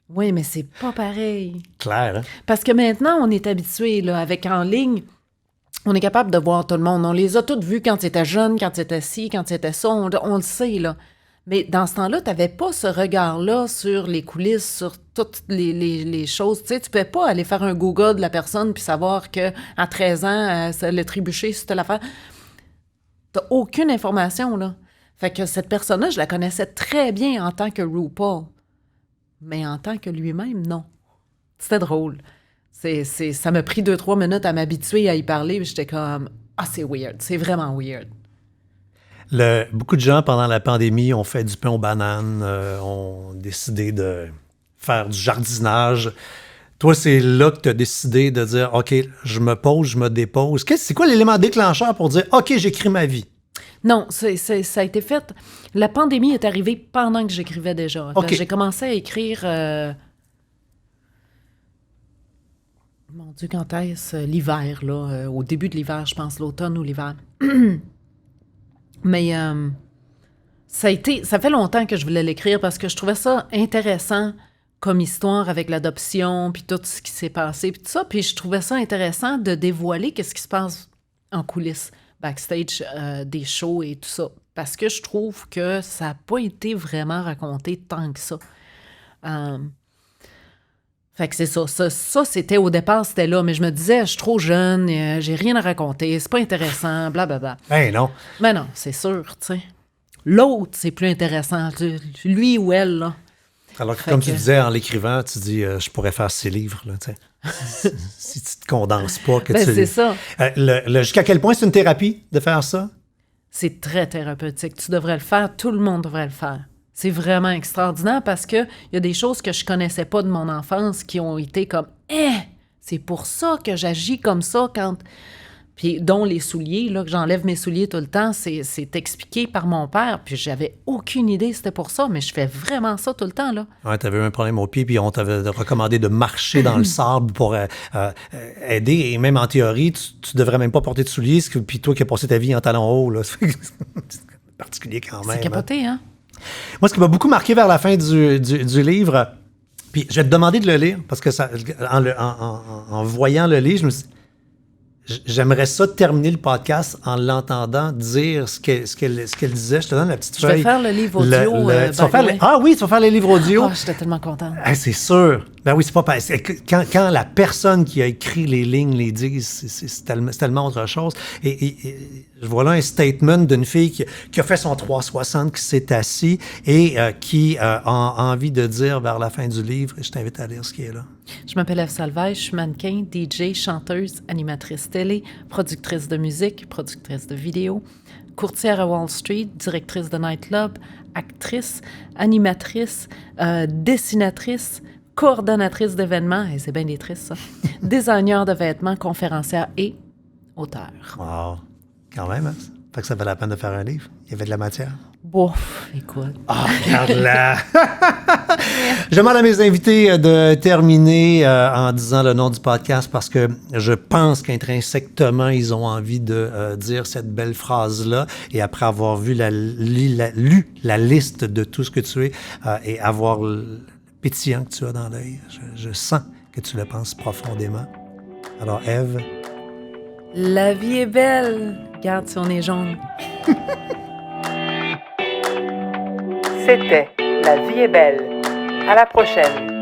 Oui, mais c'est pas pareil. Clair, hein? Parce que maintenant, on est habitué, là, avec en ligne, on est capable de voir tout le monde. On les a toutes vus quand ils étaient jeunes, quand ils étaient ci, quand ils étaient ça. On le sait, là. Mais dans ce temps-là, tu n'avais pas ce regard-là sur les coulisses, sur toutes les choses. Tu sais, tu ne pouvais pas aller faire un Google de la personne puis savoir qu'à 13 ans, le trébuché, c'était l'affaire. Tu n'as aucune information, là. Fait que cette personne-là, je la connaissais très bien en tant que RuPaul. Mais en tant que lui-même, non. C'était drôle. Ça m'a pris 2-3 minutes à m'habituer à y parler, puis j'étais comme « Ah, c'est weird. C'est vraiment weird. » Beaucoup de gens, pendant la pandémie, ont fait du pain aux bananes, ont décidé de faire du jardinage. Toi, c'est là que tu as décidé de dire « OK, je me pose, je me dépose ». C'est quoi l'élément déclencheur pour dire « OK, j'écris ma vie ». Non, ça a été fait... La pandémie est arrivée pendant que j'écrivais déjà. Okay. J'ai commencé à écrire... Mon Dieu, quand est-ce? L'hiver, là. Au début de l'hiver, je pense, l'automne ou l'hiver. Mais ça fait longtemps que je voulais l'écrire parce que je trouvais ça intéressant comme histoire avec l'adoption, puis tout ce qui s'est passé, puis tout ça. Puis je trouvais ça intéressant de dévoiler qu'est-ce qui se passe en coulisses, backstage des shows et tout ça. Parce que je trouve que ça n'a pas été vraiment raconté tant que ça. Fait que c'est ça. Ça, c'était au départ, c'était là. Mais je me disais, je suis trop jeune, j'ai rien à raconter, c'est pas intéressant, blablabla. Ben non. Mais non, c'est sûr, tu sais. L'autre, c'est plus intéressant. Lui ou elle, là. Alors que, comme tu disais en l'écrivant, tu dis je pourrais faire 6 livres, là, tu sais. Si tu te condenses pas, que Ben, tu... c'est ça. Jusqu'à quel point c'est une thérapie de faire ça? C'est très thérapeutique. Tu devrais le faire. Tout le monde devrait le faire. C'est vraiment extraordinaire parce qu'il y a des choses que je connaissais pas de mon enfance qui ont été comme « c'est pour ça que j'agis comme ça quand... » Puis dont les souliers, là, que j'enlève mes souliers tout le temps, c'est expliqué par mon père. Puis j'avais aucune idée c'était pour ça, mais je fais vraiment ça tout le temps, là. Ouais, t'avais eu un problème au pied, puis on t'avait recommandé de marcher dans le sable pour aider. Et même en théorie, tu devrais même pas porter de souliers, puis toi qui as passé ta vie en talons hauts, là, c'est particulier quand même. C'est capoté, hein? Moi, ce qui m'a beaucoup marqué vers la fin du livre, puis je vais te demander de le lire, parce que ça, en voyant le livre, je me suis dit, j'aimerais ça terminer le podcast en l'entendant dire ce qu'elle disait. Je te donne la petite feuille. Je vais faire le livre audio. Ah oui, tu vas faire le livre audio. Oh, j'étais tellement contente. Ah, c'est sûr. Ben oui, c'est pas pareil. Quand la personne qui a écrit les lignes les dit, c'est tellement autre chose. Et je vois là un statement d'une fille qui a fait son 360, qui s'est assis et qui a envie de dire vers la fin du livre, je t'invite à lire ce qui est là. Je m'appelle Ève Salvaille, je suis mannequin, DJ, chanteuse, animatrice télé, productrice de musique, productrice de vidéos, courtière à Wall Street, directrice de nightclub, actrice, animatrice, dessinatrice, coordonnatrice d'événements, et c'est bien des tristes, ça, designer de vêtements, conférencière et auteur. Wow. Quand même, hein? Fait que ça valait la peine de faire un livre. Il y avait de la matière. Bouf, écoute. Ah, regarde-la! Je demande à mes invités de terminer en disant le nom du podcast parce que je pense qu'intrinsèquement, ils ont envie de dire cette belle phrase-là. Et après avoir lu la liste de tout ce que tu es et avoir le pétillant que tu as dans l'œil, je sens que tu le penses profondément. Alors, Ève... La vie est belle. Regarde si on est jaune. C'était La vie est belle. À la prochaine.